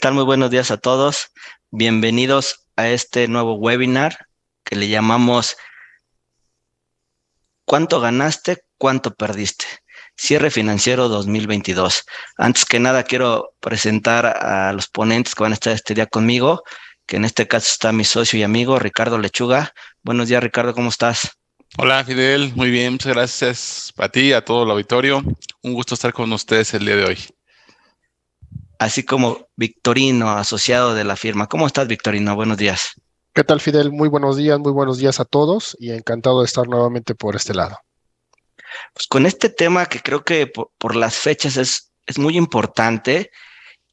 tal? Muy buenos días a todos. Bienvenidos a este nuevo webinar que le llamamos ¿Cuánto ganaste? ¿Cuánto perdiste? Cierre financiero 2022. Antes que nada, quiero presentar a los ponentes que van a estar este día conmigo, que en este caso está mi socio y amigo Ricardo Lechuga. Buenos días, Ricardo, ¿cómo estás? Hola Fidel, muy bien, muchas gracias a ti, a todo el auditorio. Un gusto estar con ustedes el día de hoy. Así como Victorino, asociado de la firma. ¿Cómo estás, Victorino? Buenos días. ¿Qué tal, Fidel? Muy buenos días a todos y encantado de estar nuevamente por este lado. Pues con este tema que creo que por las fechas es muy importante.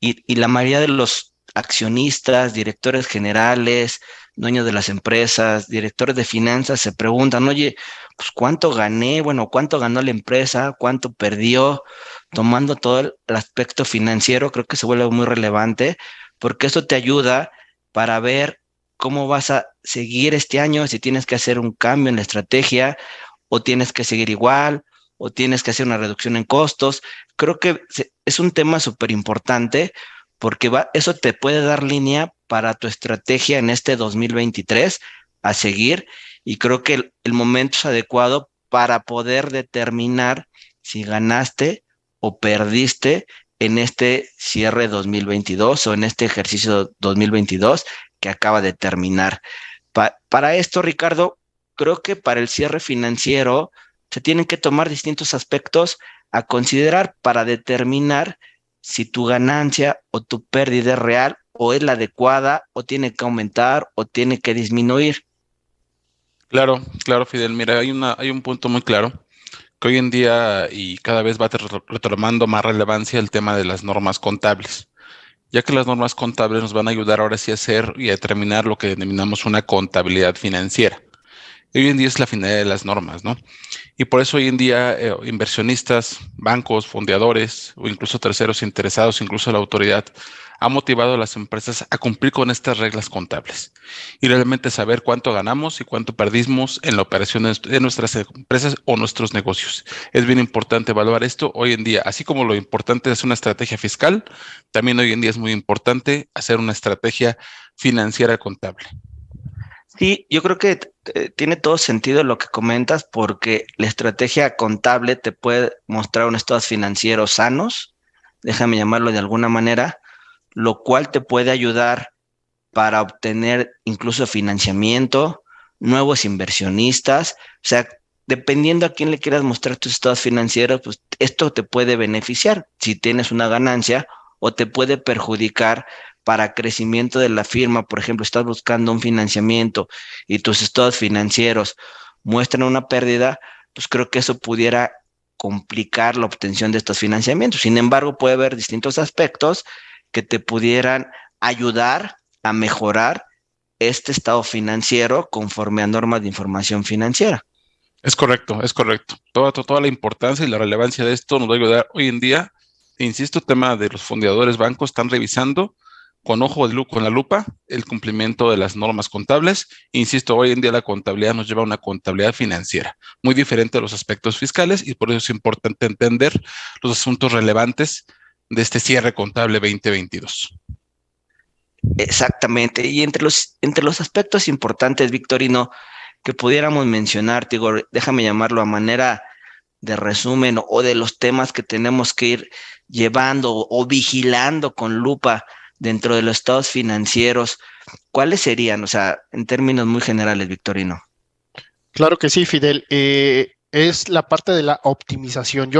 Y la mayoría de los accionistas, directores generales, dueños de las empresas, directores de finanzas se preguntan, oye, pues ¿cuánto gané? Bueno, ¿cuánto ganó la empresa? ¿Cuánto perdió? Tomando todo el aspecto financiero, creo que se vuelve muy relevante porque eso te ayuda para ver cómo vas a seguir este año, si tienes que hacer un cambio en la estrategia o tienes que seguir igual o tienes que hacer una reducción en costos. Creo que es un tema súper importante porque eso te puede dar línea para tu estrategia en este 2023 a seguir y creo que el momento es adecuado para poder determinar si ganaste o perdiste en este cierre 2022 o en este ejercicio 2022 que acaba de terminar. Para esto, Ricardo, creo que para el cierre financiero se tienen que tomar distintos aspectos a considerar para determinar si tu ganancia o tu pérdida es real o es la adecuada o tiene que aumentar o tiene que disminuir. Claro, claro Fidel, mira, hay un punto muy claro que hoy en día y cada vez va retomando más relevancia el tema de las normas contables, ya que las normas contables nos van a ayudar ahora sí a hacer y a determinar lo que denominamos una contabilidad financiera. Y hoy en día es la finalidad de las normas, ¿no? Y por eso hoy en día inversionistas, bancos, fondeadores o incluso terceros interesados, incluso la autoridad, ha motivado a las empresas a cumplir con estas reglas contables y realmente saber cuánto ganamos y cuánto perdimos en la operación de nuestras empresas o nuestros negocios. Es bien importante evaluar esto hoy en día, así como lo importante es una estrategia fiscal, también hoy en día es muy importante hacer una estrategia financiera contable. Sí, yo creo que tiene todo sentido lo que comentas porque la estrategia contable te puede mostrar unos estados financieros sanos, déjame llamarlo de alguna manera, lo cual te puede ayudar para obtener incluso financiamiento, nuevos inversionistas, o sea, dependiendo a quién le quieras mostrar tus estados financieros, pues esto te puede beneficiar si tienes una ganancia o te puede perjudicar para crecimiento de la firma. Por ejemplo, estás buscando un financiamiento y tus estados financieros muestran una pérdida, pues creo que eso pudiera complicar la obtención de estos financiamientos. Sin embargo, puede haber distintos aspectos que te pudieran ayudar a mejorar este estado financiero conforme a normas de información financiera. Es correcto, es correcto. Toda la importancia y la relevancia de esto nos va a ayudar hoy en día. Insisto, el tema de los fondeadores bancos están revisando con con la lupa el cumplimiento de las normas contables. Insisto, hoy en día la contabilidad nos lleva a una contabilidad financiera, muy diferente a los aspectos fiscales y por eso es importante entender los asuntos relevantes de este cierre contable 2022. Exactamente. Y entre los aspectos importantes, Victorino, que pudiéramos mencionar, digo, déjame llamarlo a manera de resumen o de los temas que tenemos que ir llevando o vigilando con lupa dentro de los estados financieros, ¿cuáles serían? O sea, en términos muy generales, Victorino. Claro que sí, Fidel. Es la parte de la optimización.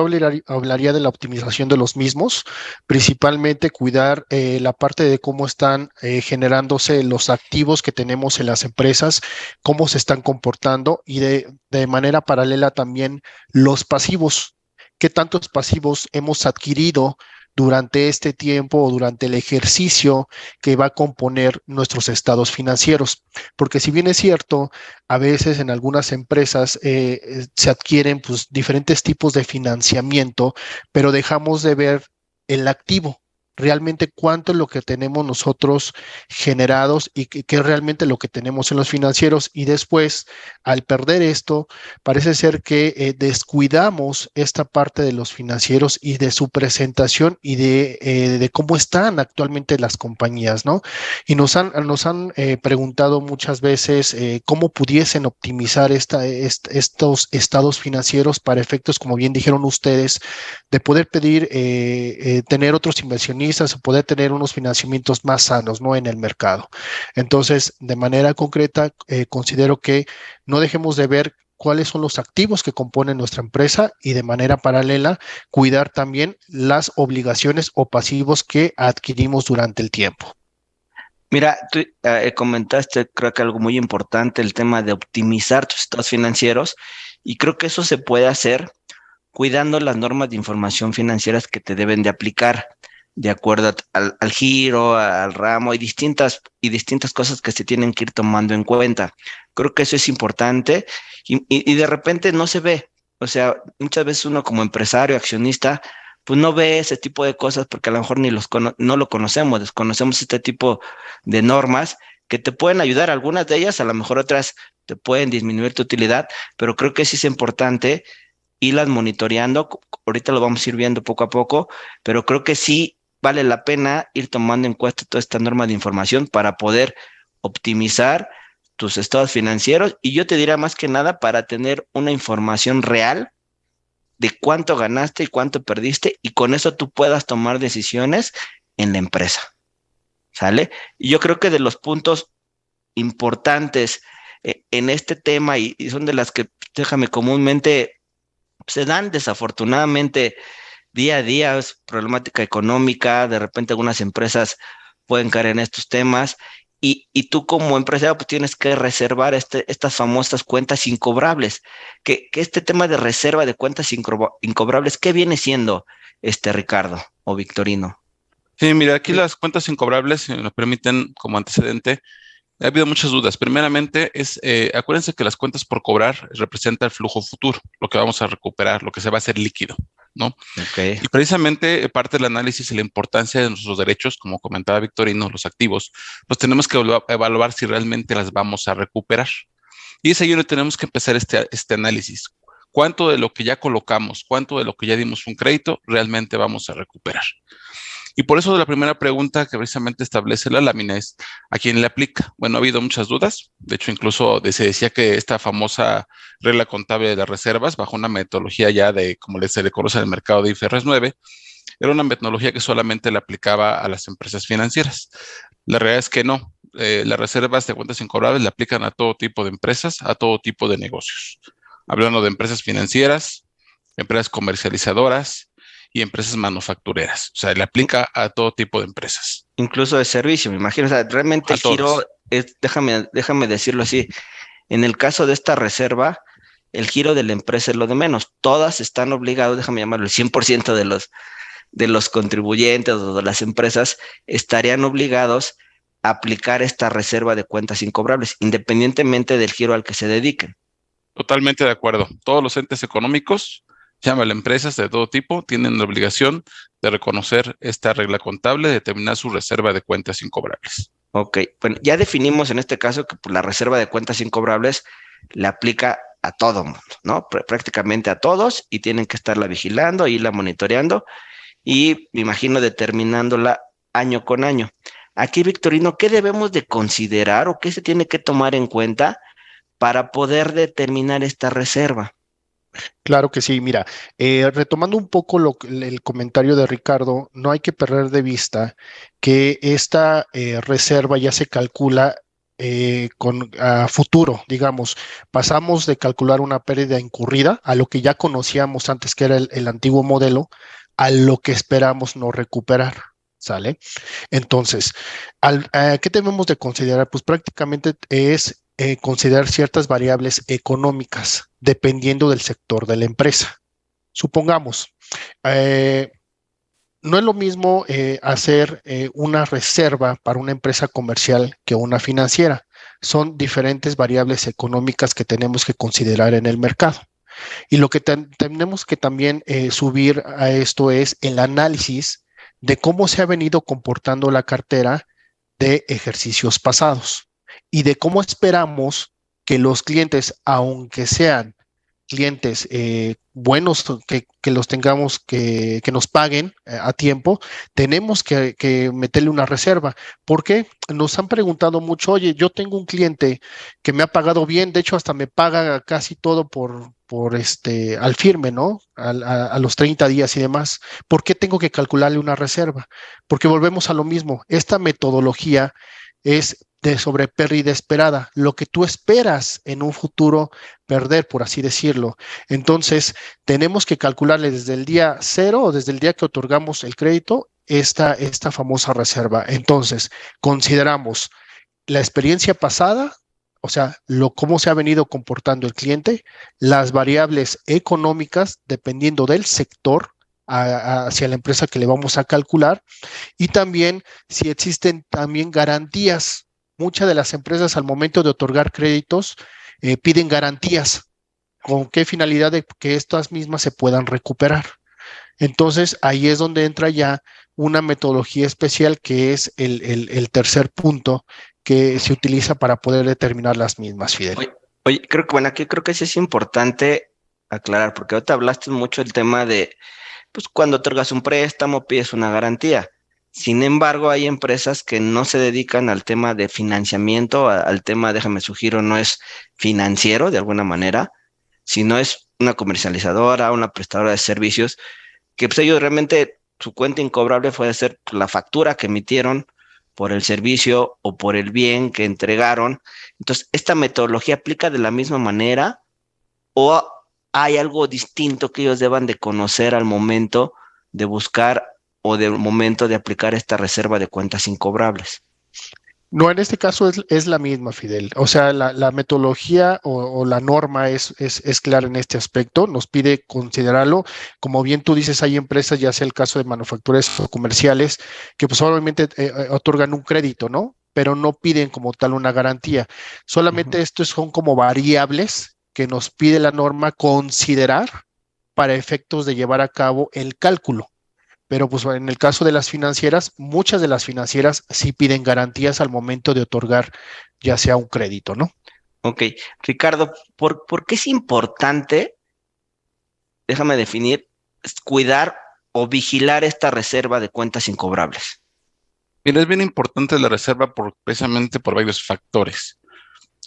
Hablaría de la optimización de los mismos, principalmente cuidar la parte de cómo están generándose los activos que tenemos en las empresas, cómo se están comportando y de manera paralela también los pasivos. ¿Qué tantos pasivos hemos adquirido durante este tiempo o durante el ejercicio que va a componer nuestros estados financieros? Porque si bien es cierto, a veces en algunas empresas se adquieren pues, diferentes tipos de financiamiento, pero dejamos de ver el activo. realmente cuánto es lo que tenemos nosotros generados y qué es realmente lo que tenemos en los financieros. Y después, al perder esto, parece ser que descuidamos esta parte de los financieros y de su presentación y de cómo están actualmente las compañías, ¿no? Y nos han preguntado muchas veces cómo pudiesen optimizar estos estados financieros para efectos, como bien dijeron ustedes, de poder pedir, tener otros inversionistas o poder tener unos financiamientos más sanos, ¿no? En el mercado. Entonces, de manera concreta, considero que no dejemos de ver cuáles son los activos que componen nuestra empresa y de manera paralela cuidar también las obligaciones o pasivos que adquirimos durante el tiempo. Mira, tú comentaste, creo que algo muy importante, el tema de optimizar tus estados financieros, y creo que eso se puede hacer cuidando las normas de información financieras que te deben de aplicar de acuerdo al giro, al ramo y distintas cosas que se tienen que ir tomando en cuenta. Creo que eso es importante y de repente no se ve. O sea, muchas veces uno como empresario, accionista, pues no ve ese tipo de cosas porque a lo mejor no lo conocemos, desconocemos este tipo de normas que te pueden ayudar. Algunas de ellas, a lo mejor otras te pueden disminuir tu utilidad, pero creo que sí es importante irlas monitoreando. Ahorita lo vamos a ir viendo poco a poco, pero creo que sí vale la pena ir tomando en cuenta toda esta norma de información para poder optimizar tus estados financieros y yo te diría más que nada para tener una información real de cuánto ganaste y cuánto perdiste y con eso tú puedas tomar decisiones en la empresa, ¿sale? Y yo creo que de los puntos importantes en este tema y son de las que, déjame, comúnmente se dan desafortunadamente día a día, es problemática económica, de repente algunas empresas pueden caer en estos temas y tú como empresario pues tienes que reservar estas famosas cuentas incobrables, que este tema de reserva de cuentas incobrables, ¿qué viene siendo Ricardo o Victorino? Sí, mira, aquí las cuentas incobrables, si me lo permiten como antecedente, ha habido muchas dudas. Primeramente, acuérdense que las cuentas por cobrar representa el flujo futuro, lo que vamos a recuperar, lo que se va a hacer líquido, ¿no? Okay. Y precisamente parte del análisis y la importancia de nuestros derechos, como comentaba Victorino, los activos, pues tenemos que evaluar si realmente las vamos a recuperar. Y es ahí donde tenemos que empezar este análisis. ¿Cuánto de lo que ya colocamos, cuánto de lo que ya dimos un crédito, realmente vamos a recuperar? Y por eso la primera pregunta que precisamente establece la lámina es, ¿a quién le aplica? Bueno, ha habido muchas dudas. De hecho, incluso se decía que esta famosa regla contable de las reservas, bajo una metodología ya de, como se le conoce en el mercado de IFRS 9, era una metodología que solamente le aplicaba a las empresas financieras. La realidad es que no. Las reservas de cuentas incobrables le aplican a todo tipo de empresas, a todo tipo de negocios. Hablando de empresas financieras, empresas comercializadoras, y empresas manufactureras. O sea, le aplica a todo tipo de empresas. Incluso de servicio, me imagino. O sea, realmente el giro es, déjame decirlo así, en el caso de esta reserva, el giro de la empresa es lo de menos. Todas están obligadas, déjame llamarlo, el 100% de los contribuyentes o de las empresas estarían obligados a aplicar esta reserva de cuentas incobrables, independientemente del giro al que se dediquen. Totalmente de acuerdo. Todos los entes económicos, llámale empresas de todo tipo, tienen la obligación de reconocer esta regla contable, de determinar su reserva de cuentas incobrables. Ok, bueno, ya definimos en este caso que pues, la reserva de cuentas incobrables le aplica a todo mundo, ¿no? Prácticamente a todos y tienen que estarla vigilando, irla monitoreando y me imagino determinándola año con año. Aquí, Victorino, ¿qué debemos de considerar o qué se tiene que tomar en cuenta para poder determinar esta reserva? Claro que sí, mira, retomando un poco el comentario de Ricardo, no hay que perder de vista que esta reserva ya se calcula a futuro, digamos, pasamos de calcular una pérdida incurrida a lo que ya conocíamos antes que era el antiguo modelo, a lo que esperamos no recuperar. ¿Sale? Entonces, ¿qué debemos de considerar? Pues prácticamente es considerar ciertas variables económicas dependiendo del sector de la empresa. Supongamos, no es lo mismo hacer una reserva para una empresa comercial que una financiera. Son diferentes variables económicas que tenemos que considerar en el mercado. Y lo que tenemos que también subir a esto es el análisis de cómo se ha venido comportando la cartera de ejercicios pasados y de cómo esperamos que los clientes, aunque sean clientes buenos, que los tengamos, que nos paguen a tiempo, tenemos que meterle una reserva. Porque nos han preguntado mucho, oye, yo tengo un cliente que me ha pagado bien, de hecho hasta me paga casi todo al firme, ¿no? A los 30 días y demás. ¿Por qué tengo que calcularle una reserva? Porque volvemos a lo mismo. Esta metodología es de sobre pérdida esperada, lo que tú esperas en un futuro perder, por así decirlo. Entonces, tenemos que calcularle desde el día cero o desde el día que otorgamos el crédito esta famosa reserva. Entonces, consideramos la experiencia pasada, o sea, cómo se ha venido comportando el cliente, las variables económicas dependiendo del sector hacia la empresa que le vamos a calcular y también si existen también garantías. Muchas de las empresas al momento de otorgar créditos piden garantías. ¿Con qué finalidad? De que estas mismas se puedan recuperar. Entonces, ahí es donde entra ya una metodología especial que es el tercer punto que se utiliza para poder determinar las mismas, Fidel. Oye, aquí creo que sí es importante aclarar, porque ahorita hablaste mucho del tema de, pues cuando otorgas un préstamo, pides una garantía. Sin embargo, hay empresas que no se dedican al tema de financiamiento, al tema, déjame sugiero, no es financiero de alguna manera, sino es una comercializadora, una prestadora de servicios, que pues ellos realmente su cuenta incobrable puede ser la factura que emitieron por el servicio o por el bien que entregaron. Entonces, ¿esta metodología aplica de la misma manera o hay algo distinto que ellos deban de conocer al momento de buscar o del momento de aplicar esta reserva de cuentas incobrables? No, en este caso es la misma, Fidel. O sea, la metodología o la norma es clara en este aspecto. Nos pide considerarlo. Como bien tú dices, hay empresas, ya sea el caso de manufactureras o comerciales, que pues obviamente otorgan un crédito, ¿no? Pero no piden como tal una garantía. Solamente estos son como variables que nos pide la norma considerar para efectos de llevar a cabo el cálculo. Pero pues en el caso de las financieras, muchas de las financieras sí piden garantías al momento de otorgar ya sea un crédito, ¿no? Ok, Ricardo, ¿por qué es importante, déjame definir, cuidar o vigilar esta reserva de cuentas incobrables? Mira, es bien importante la reserva precisamente por varios factores.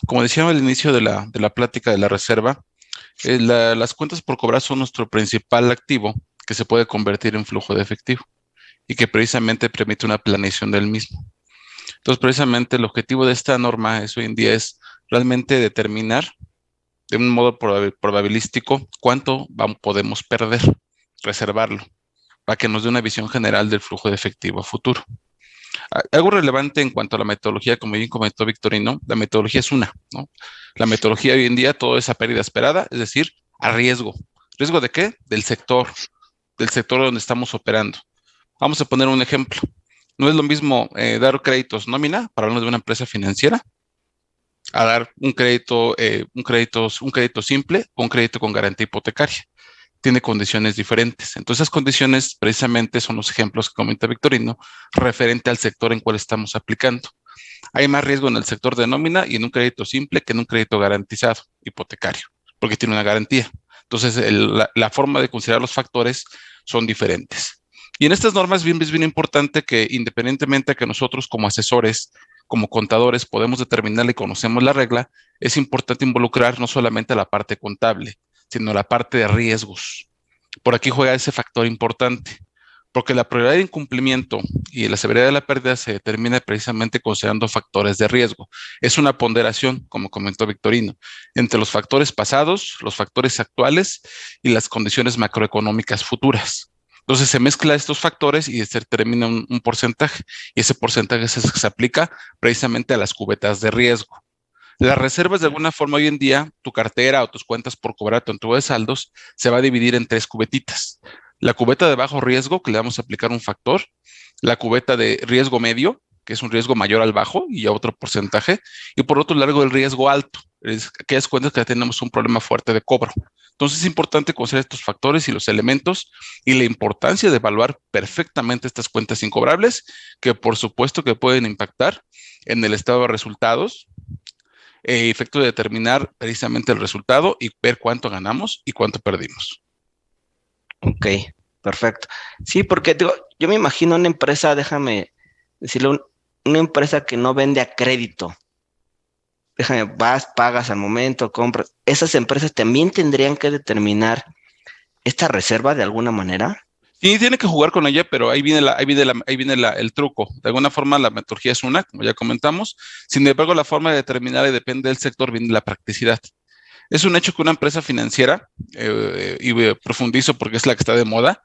Como decía al inicio de la plática de la reserva, las cuentas por cobrar son nuestro principal activo que se puede convertir en flujo de efectivo y que precisamente permite una planeación del mismo. Entonces, precisamente el objetivo de esta norma hoy en día es realmente determinar de un modo probabilístico cuánto podemos perder, reservarlo, para que nos dé una visión general del flujo de efectivo a futuro. Algo relevante en cuanto a la metodología, como bien comentó Victorino, la metodología es una, ¿no? La metodología hoy en día todo es a pérdida esperada, es decir, a riesgo. ¿Riesgo de qué? Del sector donde estamos operando. Vamos a poner un ejemplo. No es lo mismo dar créditos nómina para hablar de una empresa financiera a dar un crédito simple o un crédito con garantía hipotecaria. Tiene condiciones diferentes. Entonces, esas condiciones precisamente son los ejemplos que comenta Victorino referente al sector en cual estamos aplicando. Hay más riesgo en el sector de nómina y en un crédito simple que en un crédito garantizado hipotecario, porque tiene una garantía. Entonces, la forma de considerar los factores son diferentes. Y en estas normas es bien importante que independientemente de que nosotros como asesores, como contadores, podemos determinar y conocemos la regla, es importante involucrar no solamente la parte contable, sino la parte de riesgos. Por aquí juega ese factor importante, porque la probabilidad de incumplimiento y la severidad de la pérdida se determina precisamente considerando factores de riesgo. Es una ponderación, como comentó Victorino, entre los factores pasados, los factores actuales y las condiciones macroeconómicas futuras. Entonces se mezcla estos factores y se determina un porcentaje, y ese porcentaje se aplica precisamente a las cubetas de riesgo. Las reservas, de alguna forma, hoy en día, tu cartera o tus cuentas por cobrar, tu entrada de saldos, se va a dividir en 3 cubetitas. La cubeta de bajo riesgo, que le vamos a aplicar un factor, la cubeta de riesgo medio, que es un riesgo mayor al bajo y a otro porcentaje, y por otro lado el riesgo alto, es aquellas cuentas que tenemos un problema fuerte de cobro. Entonces es importante conocer estos factores y los elementos y la importancia de evaluar perfectamente estas cuentas incobrables, que por supuesto que pueden impactar en el estado de resultados, efecto de determinar precisamente el resultado y ver cuánto ganamos y cuánto perdimos. Ok, perfecto. Sí, porque digo, yo me imagino una empresa, déjame decirle, una empresa que no vende a crédito. Vas, pagas al momento, compras. Esas empresas también tendrían que determinar esta reserva de alguna manera. Sí, tiene que jugar con ella, pero ahí viene el truco. De alguna forma, la metodología es una, como ya comentamos. Sin embargo, la forma de determinar y depende del sector, viene la practicidad. Es un hecho que una empresa financiera, y profundizo porque es la que está de moda,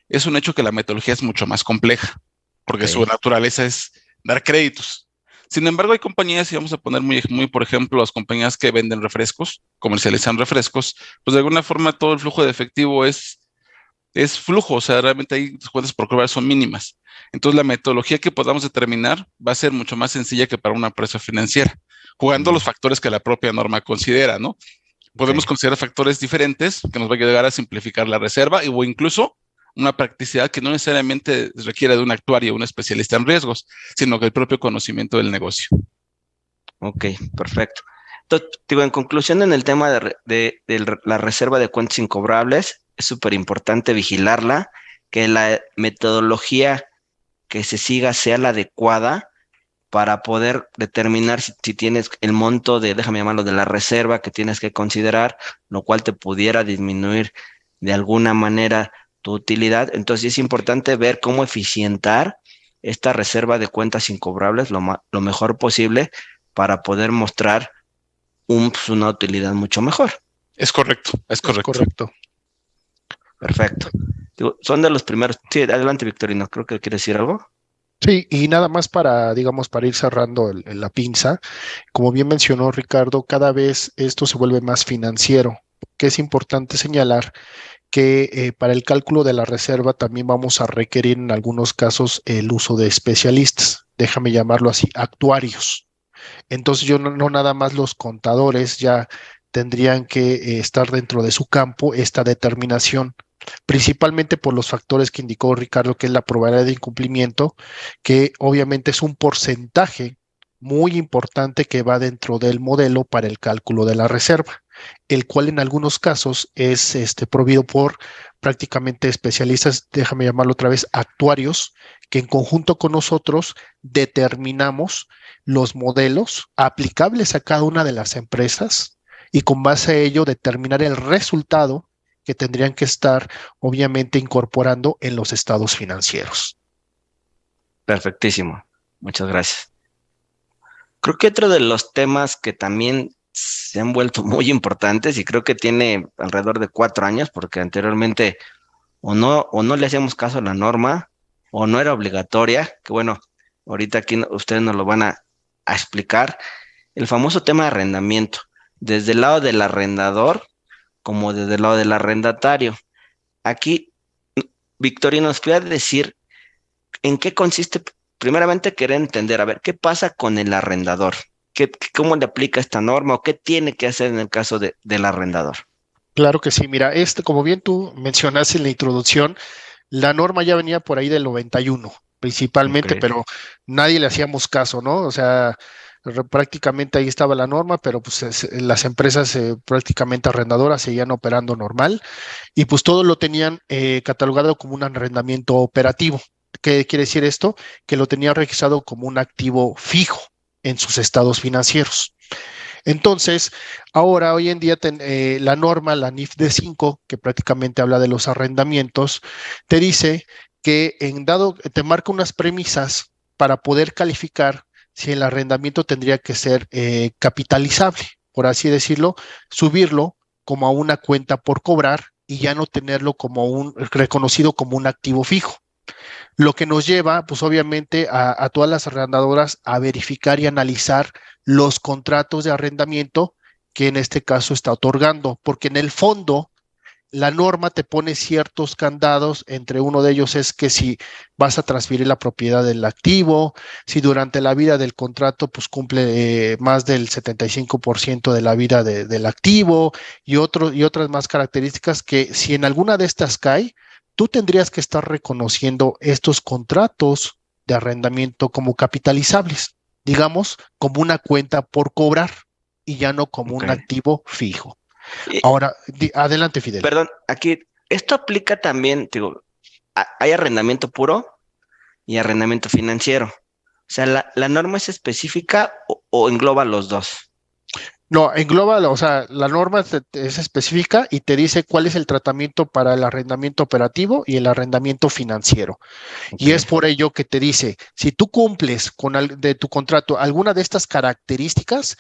es un hecho que la metodología es mucho más compleja, porque su naturaleza es dar créditos. Sin embargo, hay compañías, y vamos a poner muy, por ejemplo, las compañías que venden refrescos, comercializan refrescos, pues de alguna forma todo el flujo de efectivo es flujo, o sea, realmente ahí las cuentas por cobrar son mínimas. Entonces, la metodología que podamos determinar va a ser mucho más sencilla que para una empresa financiera, jugando los factores que la propia norma considera, ¿no? Podemos considerar factores diferentes que nos va a ayudar a simplificar la reserva o incluso una practicidad que no necesariamente requiere de un actuario o un especialista en riesgos, sino que el propio conocimiento del negocio. Ok, perfecto. Entonces, digo, en conclusión, en el tema de la reserva de cuentas incobrables, es súper importante vigilarla, que la metodología que se siga sea la adecuada para poder determinar si tienes el monto déjame llamarlo, de la reserva que tienes que considerar, lo cual te pudiera disminuir de alguna manera tu utilidad. Entonces es importante ver cómo eficientar esta reserva de cuentas incobrables lo mejor posible para poder mostrar una utilidad mucho mejor. Es correcto, es correcto. Es correcto. Perfecto. Digo, son de los primeros. Sí, adelante, Victorino. Creo que quiere decir algo. Sí, y nada más para, digamos, para ir cerrando la pinza, como bien mencionó Ricardo, cada vez esto se vuelve más financiero, que es importante señalar que para el cálculo de la reserva también vamos a requerir en algunos casos el uso de especialistas, déjame llamarlo así, actuarios. Entonces yo no nada más los contadores ya tendrían que estar dentro de su campo esta determinación, principalmente por los factores que indicó Ricardo, que es la probabilidad de incumplimiento, que obviamente es un porcentaje muy importante que va dentro del modelo para el cálculo de la reserva, el cual en algunos casos es provisto por prácticamente especialistas, déjame llamarlo otra vez, actuarios, que en conjunto con nosotros determinamos los modelos aplicables a cada una de las empresas y con base a ello determinar el resultado que tendrían que estar obviamente incorporando en los estados financieros. Perfectísimo. Muchas gracias. Creo que otro de los temas que también se han vuelto muy importantes y creo que tiene alrededor de 4 años, porque anteriormente o no le hacíamos caso a la norma o no era obligatoria, que bueno, ahorita aquí ustedes nos lo van a explicar, el famoso tema de arrendamiento, desde el lado del arrendador como desde el lado del arrendatario. Aquí, Victorino, nos puede decir en qué consiste, primeramente querer entender, a ver, ¿qué pasa con el arrendador? ¿Cómo le aplica esta norma o qué tiene que hacer en el caso del arrendador? Claro que sí, mira, como bien tú mencionaste en la introducción, la norma ya venía por ahí del 91, principalmente, pero nadie le hacíamos caso, ¿no? O sea, prácticamente ahí estaba la norma, pero pues las empresas prácticamente arrendadoras seguían operando normal y pues todo lo tenían catalogado como un arrendamiento operativo. ¿Qué quiere decir esto? Que lo tenían registrado como un activo fijo en sus estados financieros. Entonces, ahora, hoy en día, la norma, la NIF D5, que prácticamente habla de los arrendamientos, te dice que te marca unas premisas para poder calificar si el arrendamiento tendría que ser capitalizable, por así decirlo, subirlo como a una cuenta por cobrar y ya no tenerlo como reconocido como un activo fijo. Lo que nos lleva, pues obviamente, a todas las arrendadoras a verificar y analizar los contratos de arrendamiento que en este caso está otorgando, porque en el fondo la norma te pone ciertos candados, entre uno de ellos es que si vas a transferir la propiedad del activo, si durante la vida del contrato pues cumple más del 75% de la vida del activo y otras más características que si en alguna de estas cae, tú tendrías que estar reconociendo estos contratos de arrendamiento como capitalizables, digamos, como una cuenta por cobrar y ya no como un activo fijo. Ahora, adelante, Fidel. Perdón, aquí, esto aplica también, digo, hay arrendamiento puro y arrendamiento financiero. O sea, ¿la norma es específica o engloba los dos? No, engloba, o sea, la norma es específica y te dice cuál es el tratamiento para el arrendamiento operativo y el arrendamiento financiero. Y es por ello que te dice, si tú cumples de tu contrato alguna de estas características,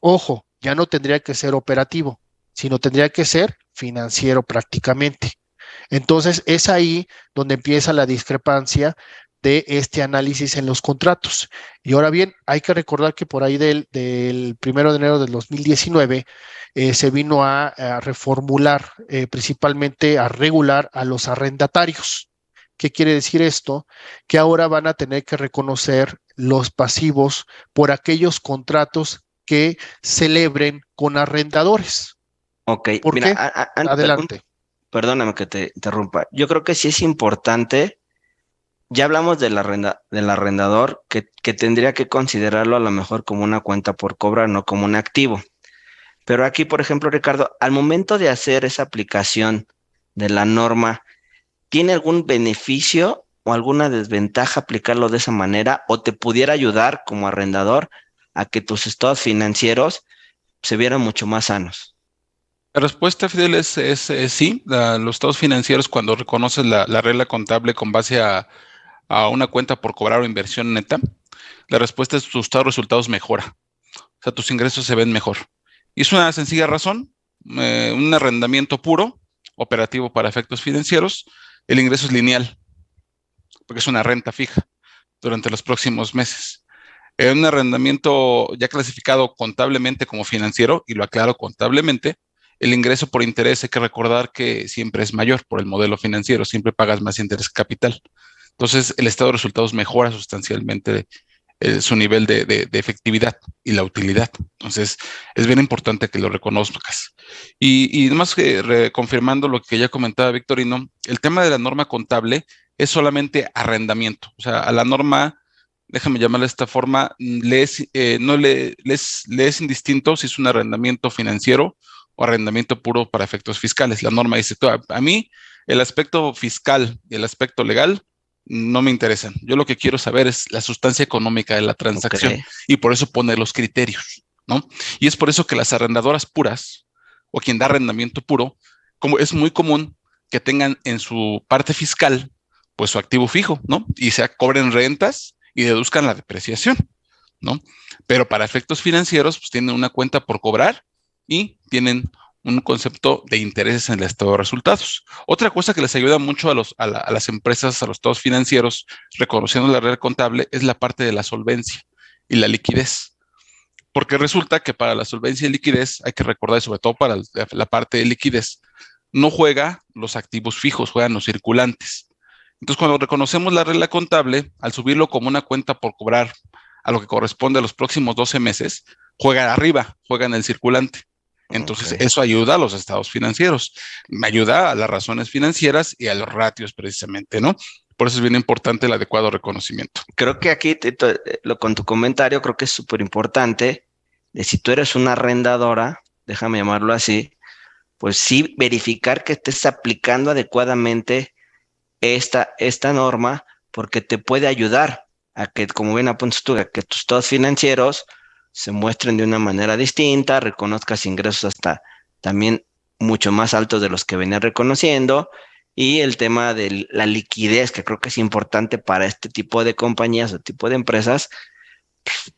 ojo, ya no tendría que ser operativo, sino tendría que ser financiero prácticamente. Entonces, es ahí donde empieza la discrepancia de este análisis en los contratos. Y ahora bien, hay que recordar que por ahí del 1 de enero del 2019 se vino a reformular, principalmente a regular a los arrendatarios. ¿Qué quiere decir esto? Que ahora van a tener que reconocer los pasivos por aquellos contratos que celebren con arrendadores. Ok, ¿Por mira, qué? Adelante. Perdóname que te interrumpa. Yo creo que sí es importante. Ya hablamos del arrendador que tendría que considerarlo a lo mejor como una cuenta por cobrar, no como un activo. Pero aquí, por ejemplo, Ricardo, al momento de hacer esa aplicación de la norma, ¿tiene algún beneficio o alguna desventaja aplicarlo de esa manera? ¿O te pudiera ayudar como arrendador a que tus estados financieros se vieran mucho más sanos? La respuesta, Fidel, es sí. Los estados financieros, cuando reconoces la regla contable con base a una cuenta por cobrar o inversión neta, la respuesta es tu estado de resultados mejora. O sea, tus ingresos se ven mejor. Y es una sencilla razón. Un arrendamiento puro, operativo para efectos financieros, el ingreso es lineal, porque es una renta fija durante los próximos meses. Un arrendamiento ya clasificado contablemente como financiero, y lo aclaro contablemente, el ingreso por interés hay que recordar que siempre es mayor por el modelo financiero, siempre pagas más interés capital. Entonces, el estado de resultados mejora sustancialmente su nivel de efectividad y la utilidad. Entonces, es bien importante que lo reconozcas. Y además, confirmando lo que ya comentaba Victorino, el tema de la norma contable es solamente arrendamiento. O sea, a la norma, déjame llamarla de esta forma, le es indistinto si es un arrendamiento financiero o arrendamiento puro para efectos fiscales. La norma dice, a mí el aspecto fiscal y el aspecto legal no me interesan. Yo lo que quiero saber es la sustancia económica de la transacción y por eso pone los criterios, ¿no? Y es por eso que las arrendadoras puras o quien da arrendamiento puro, como es muy común que tengan en su parte fiscal pues su activo fijo, ¿no? Y cobren rentas y deduzcan la depreciación, ¿no? Pero para efectos financieros pues tienen una cuenta por cobrar y tienen un concepto de intereses en el estado de resultados. Otra cosa que les ayuda mucho a las empresas, a los estados financieros, reconociendo la regla contable, es la parte de la solvencia y la liquidez. Porque resulta que para la solvencia y liquidez, hay que recordar, sobre todo para la parte de liquidez, no juega los activos fijos, juegan los circulantes. Entonces, cuando reconocemos la regla contable, al subirlo como una cuenta por cobrar a lo que corresponde a los próximos 12 meses, juega arriba, juega en el circulante. Entonces, eso ayuda a los estados financieros, me ayuda a las razones financieras y a los ratios precisamente, ¿no? Por eso es bien importante el adecuado reconocimiento. Creo que aquí, con tu comentario, creo que es súper importante de si tú eres una arrendadora, déjame llamarlo así, pues sí verificar que estés aplicando adecuadamente esta norma, porque te puede ayudar a que, como bien apuntas tú, a que tus estados financieros se muestren de una manera distinta, reconozcas ingresos hasta también mucho más altos de los que venías reconociendo, y el tema de la liquidez, que creo que es importante para este tipo de compañías o tipo de empresas,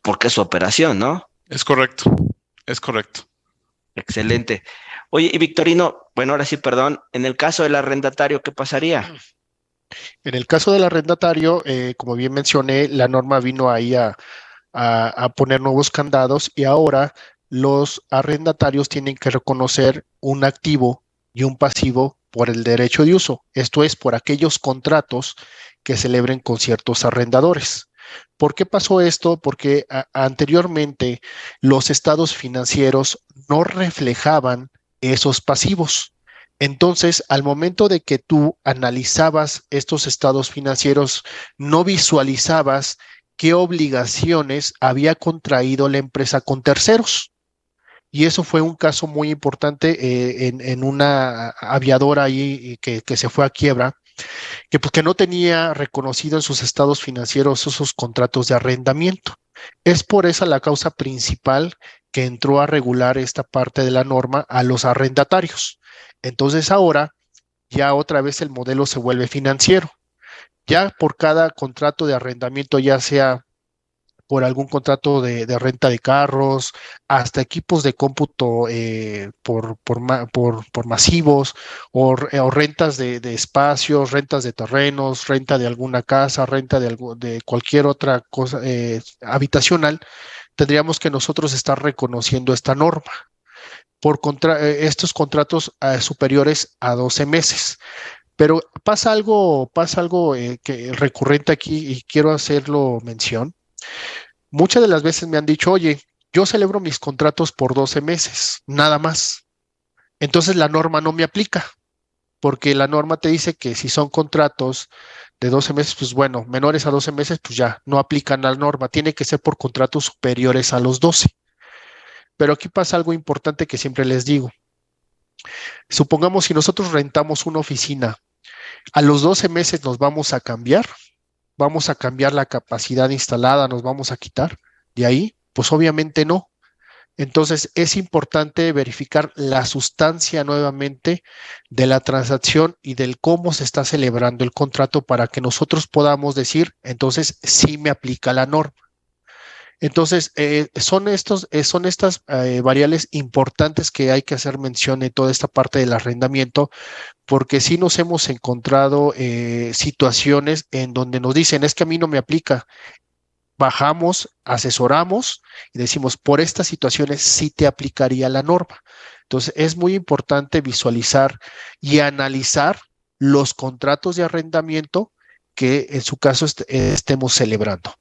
porque es su operación, ¿no? Es correcto, es correcto. Excelente. Oye, y Victorino, bueno, ahora sí, perdón, en el caso del arrendatario, ¿qué pasaría? En el caso del arrendatario, como bien mencioné, la norma vino ahí a poner nuevos candados y ahora los arrendatarios tienen que reconocer un activo y un pasivo por el derecho de uso. Esto es por aquellos contratos que celebren con ciertos arrendadores. ¿Por qué pasó esto? Porque anteriormente los estados financieros no reflejaban esos pasivos. Entonces, al momento de que tú analizabas estos estados financieros, no visualizabas qué obligaciones había contraído la empresa con terceros. Y eso fue un caso muy importante en una aviadora ahí que se fue a quiebra, que pues que no tenía reconocido en sus estados financieros esos contratos de arrendamiento. Es por esa la causa principal que entró a regular esta parte de la norma a los arrendatarios. Entonces ahora ya otra vez el modelo se vuelve financiero. Ya por cada contrato de arrendamiento, ya sea por algún contrato de renta de carros, hasta equipos de cómputo por masivos, o rentas de espacios, rentas de terrenos, renta de alguna casa, renta de cualquier otra cosa habitacional, tendríamos que nosotros estar reconociendo esta norma estos contratos superiores a 12 meses. Pero pasa algo que recurrente aquí y quiero hacerlo mención. Muchas de las veces me han dicho, oye, yo celebro mis contratos por 12 meses, nada más. Entonces la norma no me aplica, porque la norma te dice que si son contratos de 12 meses, pues bueno, menores a 12 meses, pues ya no aplican la norma. Tiene que ser por contratos superiores a los 12. Pero aquí pasa algo importante que siempre les digo. Supongamos si nosotros rentamos una oficina, a los 12 meses nos vamos a cambiar la capacidad instalada, nos vamos a quitar de ahí, pues obviamente no. Entonces es importante verificar la sustancia nuevamente de la transacción y del cómo se está celebrando el contrato para que nosotros podamos decir, entonces sí me aplica la norma. Entonces, son estas variables importantes que hay que hacer mención en toda esta parte del arrendamiento, porque sí nos hemos encontrado situaciones en donde nos dicen, es que a mí no me aplica. Bajamos, asesoramos y decimos, por estas situaciones sí te aplicaría la norma. Entonces, es muy importante visualizar y analizar los contratos de arrendamiento que en su caso estemos celebrando.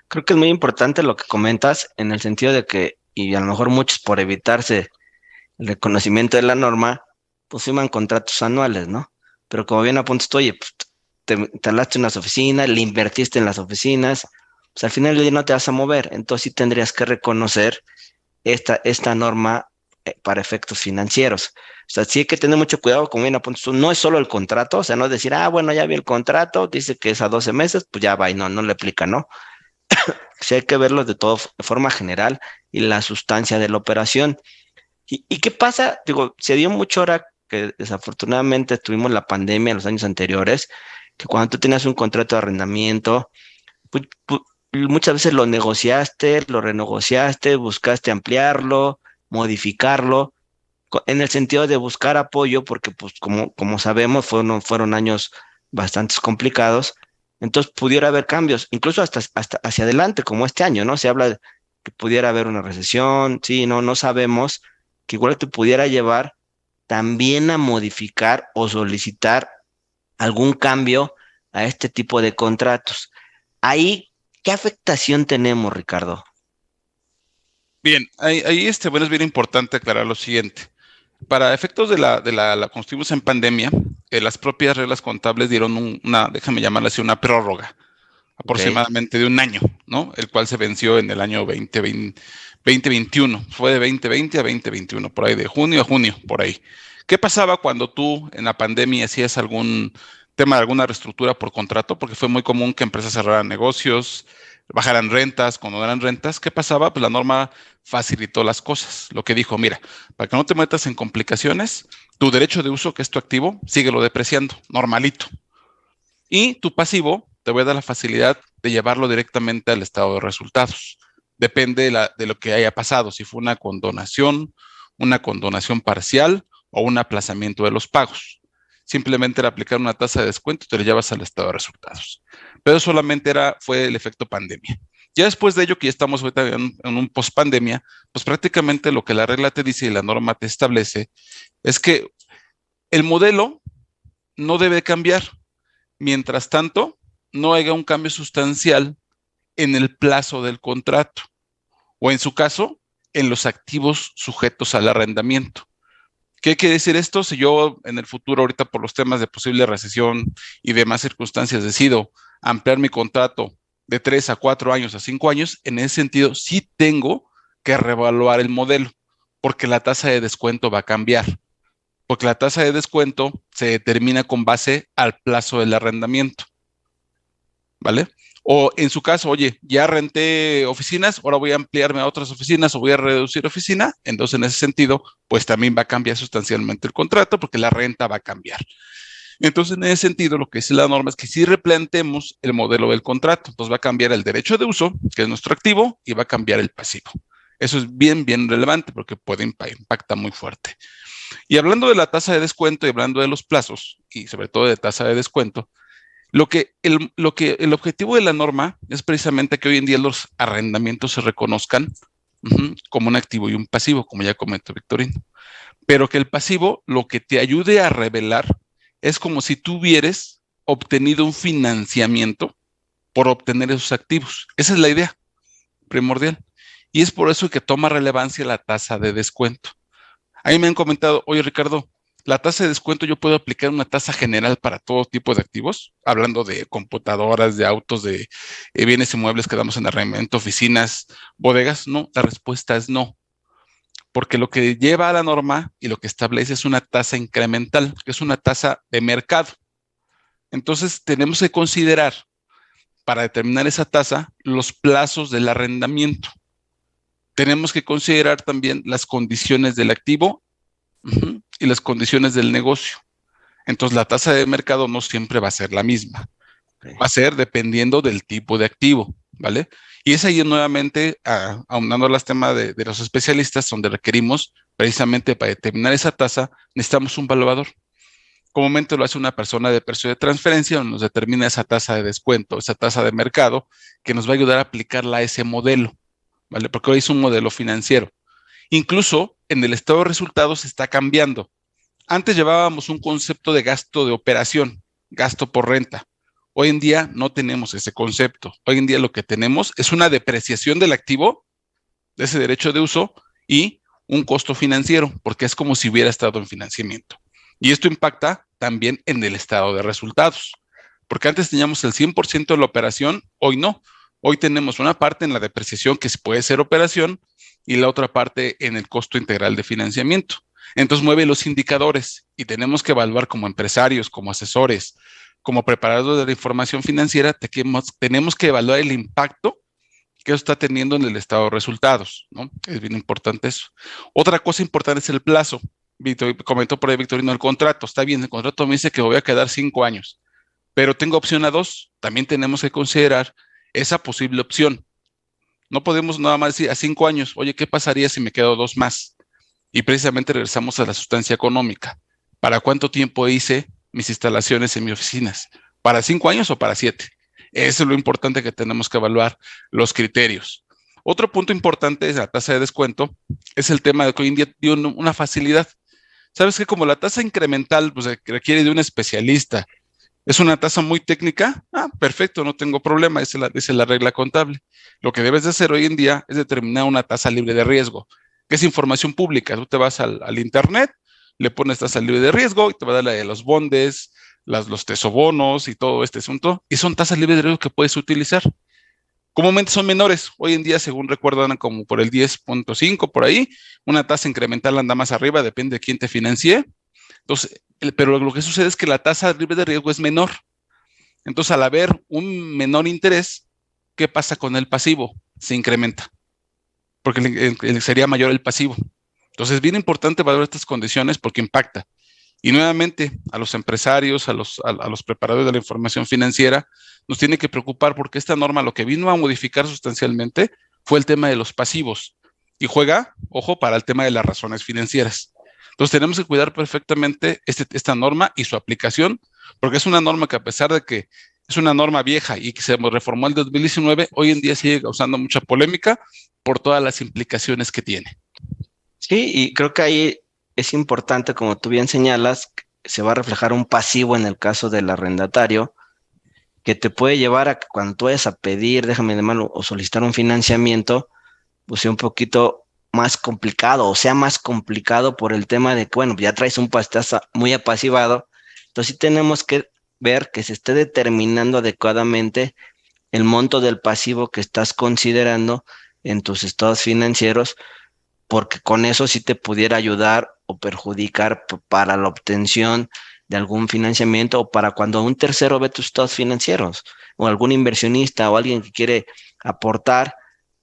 Creo que es muy importante lo que comentas en el sentido de que, y a lo mejor muchos por evitarse el reconocimiento de la norma, pues firman contratos anuales, ¿no? Pero como bien apuntas tú, oye, pues te alaste unas oficinas, le invertiste en las oficinas, pues al final del día no te vas a mover, entonces sí tendrías que reconocer esta norma para efectos financieros. O sea, sí hay que tener mucho cuidado, como bien apuntas tú, no es solo el contrato, o sea, no es decir, ah, bueno, ya vi el contrato, dice que es a 12 meses, pues ya va y no le aplica, ¿no? Sí hay que verlo de forma general y la sustancia de la operación. ¿Y qué pasa? Digo, se dio mucho ahora que desafortunadamente tuvimos la pandemia en los años anteriores, que cuando tú tenías un contrato de arrendamiento, pues, muchas veces lo negociaste, lo renegociaste, buscaste ampliarlo, modificarlo, en el sentido de buscar apoyo, porque pues como sabemos fueron años bastante complicados, entonces pudiera haber cambios, incluso hasta hacia adelante, como este año, ¿no? Se habla de que pudiera haber una recesión, sí, no sabemos, que igual te pudiera llevar también a modificar o solicitar algún cambio a este tipo de contratos. Ahí, ¿qué afectación tenemos, Ricardo? Bien, ahí bueno, es bien importante aclarar lo siguiente. Para efectos de la cuando estuvimos en pandemia, las propias reglas contables dieron déjame llamarla así, una prórroga Ok, aproximadamente de un año, ¿no? El cual se venció en el año 2021. Fue de 2020 a 2021, por ahí de junio a junio, por ahí. ¿Qué pasaba cuando tú en la pandemia hacías algún tema de alguna reestructura por contrato? Porque fue muy común que empresas cerraran negocios, bajaran rentas, cuando eran rentas. ¿Qué pasaba? Pues la norma facilitó las cosas. Lo que dijo, mira, para que no te metas en complicaciones, tu derecho de uso, que es tu activo, síguelo depreciando, normalito. Y tu pasivo te voy a dar la facilidad de llevarlo directamente al estado de resultados. Depende de lo que haya pasado, si fue una condonación parcial o un aplazamiento de los pagos. Simplemente era aplicar una tasa de descuento y te lo llevas al estado de resultados. Pero solamente fue el efecto pandemia. Ya después de ello, que ya estamos ahorita en un post pandemia, pues prácticamente lo que la regla te dice y la norma te establece es que El modelo no debe cambiar. Mientras tanto, no haya un cambio sustancial en el plazo del contrato o, en su caso, en los activos sujetos al arrendamiento. ¿Qué quiere decir esto? Si yo en el futuro, ahorita por los temas de posible recesión y demás circunstancias, decido ampliar mi contrato de 3 a 4 años a 5 años, en ese sentido sí tengo que reevaluar el modelo, porque la tasa de descuento va a cambiar, porque la tasa de descuento se determina con base al plazo del arrendamiento, ¿vale? O en su caso, oye, ya renté oficinas, ahora voy a ampliarme a otras oficinas o voy a reducir oficina, entonces en ese sentido, pues también va a cambiar sustancialmente el contrato porque la renta va a cambiar. Entonces, en ese sentido, lo que dice la norma es que si replanteemos el modelo del contrato, pues va a cambiar el derecho de uso, que es nuestro activo, y va a cambiar el pasivo. Eso es bien, bien relevante porque puede impactar muy fuerte. Y hablando de la tasa de descuento y hablando de los plazos, y sobre todo de tasa de descuento, el objetivo de la norma es precisamente que hoy en día los arrendamientos se reconozcan como un activo y un pasivo, como ya comentó Victorino. Pero que el pasivo lo que te ayude a revelar es como si tú hubieras obtenido un financiamiento por obtener esos activos. Esa es la idea primordial. Y es por eso que toma relevancia la tasa de descuento. Ahí me han comentado, oye Ricardo, la tasa de descuento yo puedo aplicar una tasa general para todo tipo de activos, hablando de computadoras, de autos, de bienes inmuebles que damos en arrendamiento, oficinas, bodegas. No, la respuesta es no, porque lo que lleva a la norma y lo que establece es una tasa incremental, que es una tasa de mercado. Entonces tenemos que considerar para determinar esa tasa los plazos del arrendamiento. Tenemos que considerar también las condiciones del activo y las condiciones del negocio. Entonces la tasa de mercado no siempre va a ser la misma. Va a ser dependiendo del tipo de activo, ¿vale? Y es ahí nuevamente, aunando a los temas de los especialistas, donde requerimos precisamente para determinar esa tasa, necesitamos un valuador. Comúnmente lo hace una persona de precio de transferencia, donde nos determina esa tasa de descuento, esa tasa de mercado, que nos va a ayudar a aplicarla a ese modelo, ¿vale? Porque hoy es un modelo financiero. Incluso en el estado de resultados se está cambiando. Antes llevábamos un concepto de gasto de operación, gasto por renta. Hoy en día no tenemos ese concepto. Hoy en día lo que tenemos es una depreciación del activo, de ese derecho de uso, y un costo financiero, porque es como si hubiera estado en financiamiento. Y esto impacta también en el estado de resultados, porque antes teníamos el 100% de la operación, hoy no. Hoy tenemos una parte en la depreciación que puede ser operación y la otra parte en el costo integral de financiamiento. Entonces mueve los indicadores y tenemos que evaluar como empresarios, como asesores, como preparadores de la información financiera, tenemos que evaluar el impacto que eso está teniendo en el estado de resultados, ¿no? Es bien importante eso. Otra cosa importante es el plazo. Comentó por ahí Victorino el contrato. Está bien, el contrato me dice que voy a quedar 5 años, pero tengo opción a 2. También tenemos que considerar esa posible opción. No podemos nada más decir a 5 años, oye, ¿qué pasaría si me quedo 2 más? Y precisamente regresamos a la sustancia económica. ¿Para cuánto tiempo hice mis instalaciones en mis oficinas? ¿Para 5 años o para 7? Eso es lo importante que tenemos que evaluar, los criterios. Otro punto importante de la tasa de descuento es el tema de que hoy en día tiene una facilidad. ¿Sabes que como la tasa incremental pues, requiere de un especialista, es una tasa muy técnica? Perfecto, no tengo problema, esa es la regla contable. Lo que debes de hacer hoy en día es determinar una tasa libre de riesgo, que es información pública. Tú te vas al internet, le pones tasa libre de riesgo y te va a dar la de los bondes, los tesobonos y todo este asunto, y son tasas libres de riesgo que puedes utilizar. Comúnmente son menores. Hoy en día, según recuerdo, andan como por el 10.5 por ahí. Una tasa incremental anda más arriba, depende de quién te financie. Entonces, pero lo que sucede es que la tasa libre de riesgo es menor. Entonces, al haber un menor interés, ¿qué pasa con el pasivo? Se incrementa, porque sería mayor el pasivo. Entonces, es bien importante valorar estas condiciones porque impacta. Y nuevamente, a los empresarios, a los preparadores de la información financiera, nos tiene que preocupar porque esta norma lo que vino a modificar sustancialmente fue el tema de los pasivos y juega, ojo, para el tema de las razones financieras. Entonces tenemos que cuidar perfectamente esta norma y su aplicación, porque es una norma que a pesar de que es una norma vieja y que se reformó en 2019, hoy en día sigue causando mucha polémica por todas las implicaciones que tiene. Sí, y creo que ahí es importante, como tú bien señalas, se va a reflejar un pasivo en el caso del arrendatario, que te puede llevar a que cuando tú vayas a pedir, déjame de mano, o solicitar un financiamiento, pues sea un poquito más complicado, o sea más complicado por el tema de que, bueno, ya traes un pastaza muy apacivado, entonces sí tenemos que ver que se esté determinando adecuadamente el monto del pasivo que estás considerando en tus estados financieros, porque con eso sí te pudiera ayudar o perjudicar para la obtención de algún financiamiento o para cuando un tercero ve tus estados financieros o algún inversionista o alguien que quiere aportar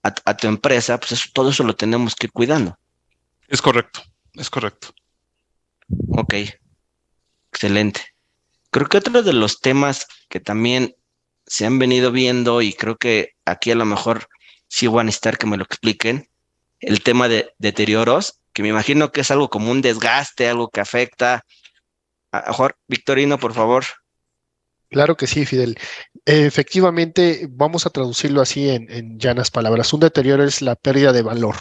a tu empresa, pues todo eso lo tenemos que ir cuidando. Es correcto, es correcto. Ok, excelente. Creo que otro de los temas que también se han venido viendo y creo que aquí a lo mejor sí voy a necesitar que me lo expliquen, el tema de deterioros, que me imagino que es algo como un desgaste, algo que afecta. A mejor, Victorino, por favor. Claro que sí, Fidel. Efectivamente, vamos a traducirlo así en llanas palabras. Un deterioro es la pérdida de valor.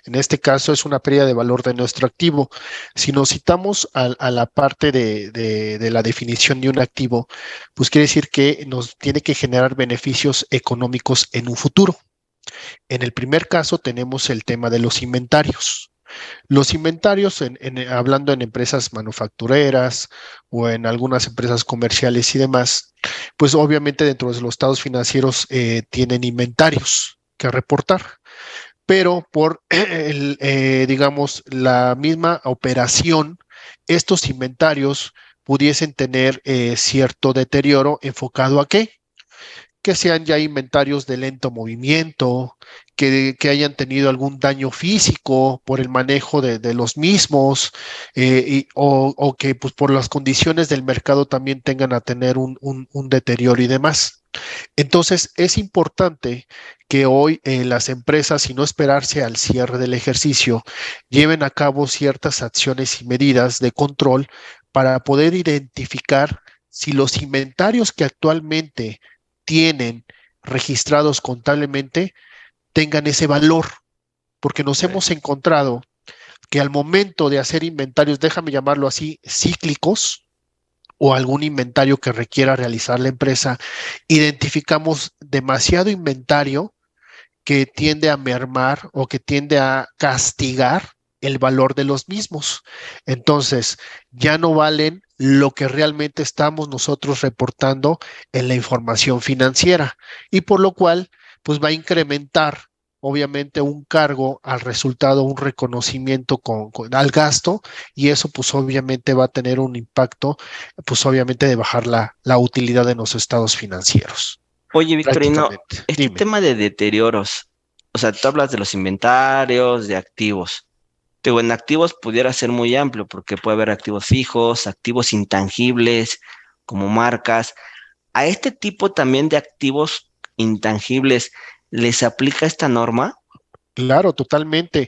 En este caso es una pérdida de valor de nuestro activo. Si nos citamos a la parte de la definición de un activo, pues quiere decir que nos tiene que generar beneficios económicos en un futuro. En el primer caso tenemos el tema de los inventarios. Los inventarios, hablando en empresas manufactureras o en algunas empresas comerciales y demás, pues obviamente dentro de los estados financieros tienen inventarios que reportar, pero por, digamos, la misma operación, estos inventarios pudiesen tener cierto deterioro enfocado a qué, que sean ya inventarios de lento movimiento, que hayan tenido algún daño físico por el manejo de los mismos, o que pues, por las condiciones del mercado también tengan a tener un deterioro y demás. Entonces, es importante que hoy las empresas, si no esperarse al cierre del ejercicio, lleven a cabo ciertas acciones y medidas de control para poder identificar si los inventarios que actualmente tienen registrados contablemente tengan ese valor, porque nos hemos encontrado que al momento de hacer inventarios, déjame llamarlo así, cíclicos, o algún inventario que requiera realizar la empresa, identificamos demasiado inventario que tiende a mermar o que tiende a castigar el valor de los mismos. Entonces, ya no valen lo que realmente estamos nosotros reportando en la información financiera y por lo cual, pues va a incrementar obviamente un cargo al resultado, un reconocimiento al gasto y eso pues obviamente va a tener un impacto, pues obviamente de bajar la utilidad de los estados financieros. Oye, Victorino, este Dime. tema de deterioros, o sea, tú hablas de los inventarios, de activos. Digo, en activos pudiera ser muy amplio porque puede haber activos fijos, activos intangibles, como marcas. ¿A este tipo también de activos intangibles les aplica esta norma? Claro, totalmente.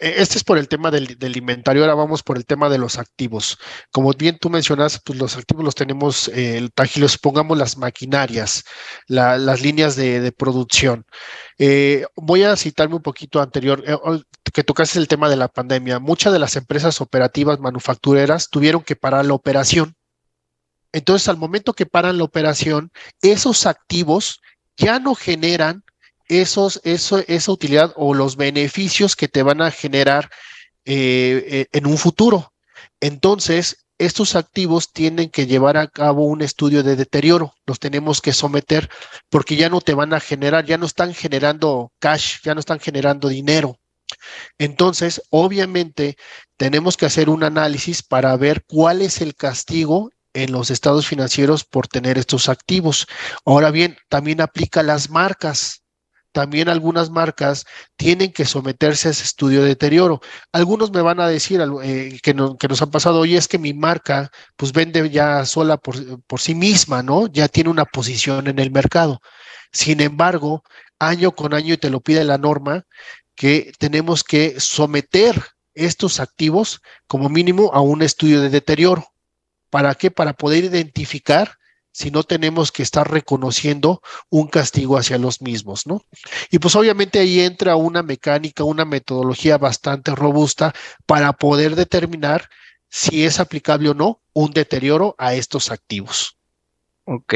Este es por el tema del inventario, ahora vamos por el tema de los activos. Como bien tú mencionas, pues los activos los tenemos tangibles, pongamos las maquinarias, las líneas de producción. Voy a citarme un poquito anterior, que tocaste el tema de la pandemia. Muchas de las empresas operativas manufactureras tuvieron que parar la operación. Entonces, al momento que paran la operación, esos activos ya no generan esa utilidad o los beneficios que te van a generar en un futuro. Entonces, estos activos tienen que llevar a cabo un estudio de deterioro, los tenemos que someter porque ya no te van a generar, ya no están generando cash, ya no están generando dinero. Entonces, obviamente, tenemos que hacer un análisis para ver cuál es el castigo en los estados financieros por tener estos activos. Ahora bien, también aplica a las marcas. También algunas marcas tienen que someterse a ese estudio de deterioro. Algunos me van a decir que nos han pasado, oye, es que mi marca pues vende ya sola por sí misma, ¿no? Ya tiene una posición en el mercado. Sin embargo, año con año, y te lo pide la norma, que tenemos que someter estos activos como mínimo a un estudio de deterioro. ¿Para qué? Para poder identificar si no tenemos que estar reconociendo un castigo hacia los mismos, ¿no? Y pues obviamente ahí entra una mecánica, una metodología bastante robusta para poder determinar si es aplicable o no un deterioro a estos activos. Ok.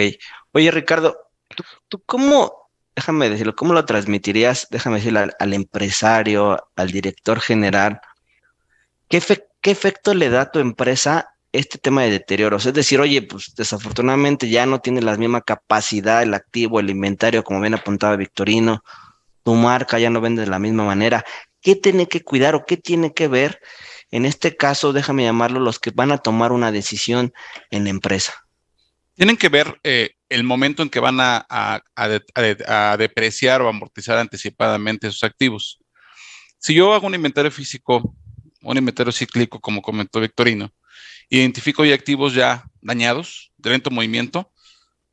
Oye, Ricardo, ¿tú cómo, déjame decirlo, cómo lo transmitirías, déjame decirlo, al empresario, al director general? ¿Qué efecto le da a tu empresa este tema de deterioros? Es decir, oye, pues desafortunadamente ya no tiene la misma capacidad el activo, el inventario, como bien apuntaba Victorino, tu marca ya no vende de la misma manera. ¿Qué tiene que cuidar o qué tiene que ver? En este caso, déjame llamarlo, los que van a tomar una decisión en la empresa. Tienen que ver el momento en que van a depreciar o amortizar anticipadamente sus activos. Si yo hago un inventario físico, un inventario cíclico, como comentó Victorino, identifico ya activos ya dañados, de lento movimiento,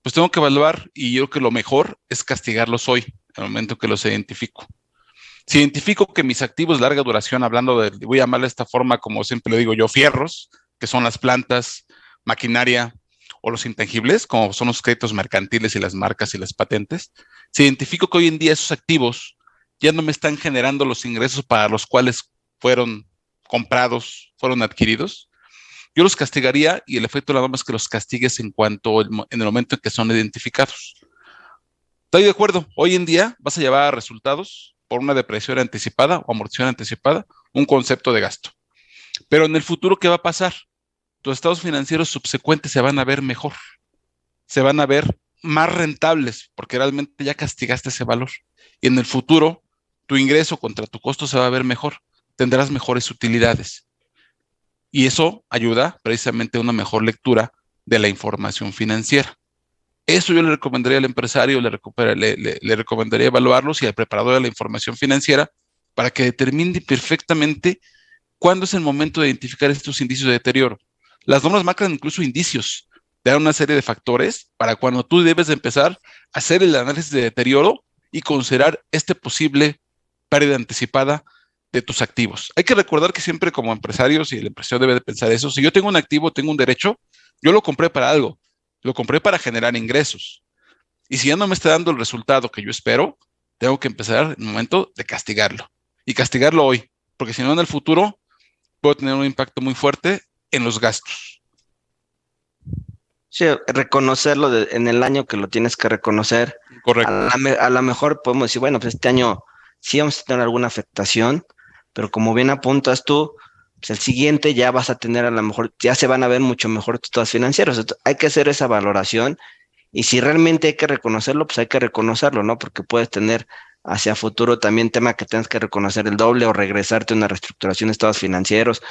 pues tengo que evaluar y yo creo que lo mejor es castigarlos hoy, en el momento que los identifico. Si identifico que mis activos de larga duración, hablando de, voy a llamarle de esta forma, como siempre lo digo yo, fierros, que son las plantas, maquinaria o los intangibles, como son los créditos mercantiles y las marcas y las patentes, si identifico que hoy en día esos activos ya no me están generando los ingresos para los cuales fueron comprados, fueron adquiridos, yo los castigaría y el efecto de la norma es que los castigues en el momento en que son identificados. Estoy de acuerdo. Hoy en día vas a llevar a resultados por una depresión anticipada o amortización anticipada, un concepto de gasto. Pero en el futuro, ¿qué va a pasar? Tus estados financieros subsecuentes se van a ver mejor, se van a ver más rentables porque realmente ya castigaste ese valor. Y en el futuro, tu ingreso contra tu costo se va a ver mejor, tendrás mejores utilidades. Y eso ayuda precisamente a una mejor lectura de la información financiera. Eso yo le recomendaría al empresario, le recomendaría evaluarlos y al preparador de la información financiera para que determine perfectamente cuándo es el momento de identificar estos indicios de deterioro. Las normas marcan incluso indicios, te dan una serie de factores para cuando tú debes de empezar a hacer el análisis de deterioro y considerar este posible pérdida anticipada de tus activos. Hay que recordar que siempre como empresarios, y el empresario debe de pensar eso, si yo tengo un activo, tengo un derecho, yo lo compré para algo, lo compré para generar ingresos. Y si ya no me está dando el resultado que yo espero, tengo que empezar en el momento de castigarlo. Y castigarlo hoy, porque si no en el futuro puedo tener un impacto muy fuerte en los gastos. Sí, reconocerlo en el año que lo tienes que reconocer. Correcto. A lo mejor podemos decir, bueno, pues este año sí vamos a tener alguna afectación, pero como bien apuntas tú, pues el siguiente ya vas a tener a lo mejor, ya se van a ver mucho mejor tus estados financieros. Entonces, hay que hacer esa valoración y si realmente hay que reconocerlo, pues hay que reconocerlo, ¿no? Porque puedes tener hacia futuro también tema que tengas que reconocer el doble o regresarte a una reestructuración de estados financieros.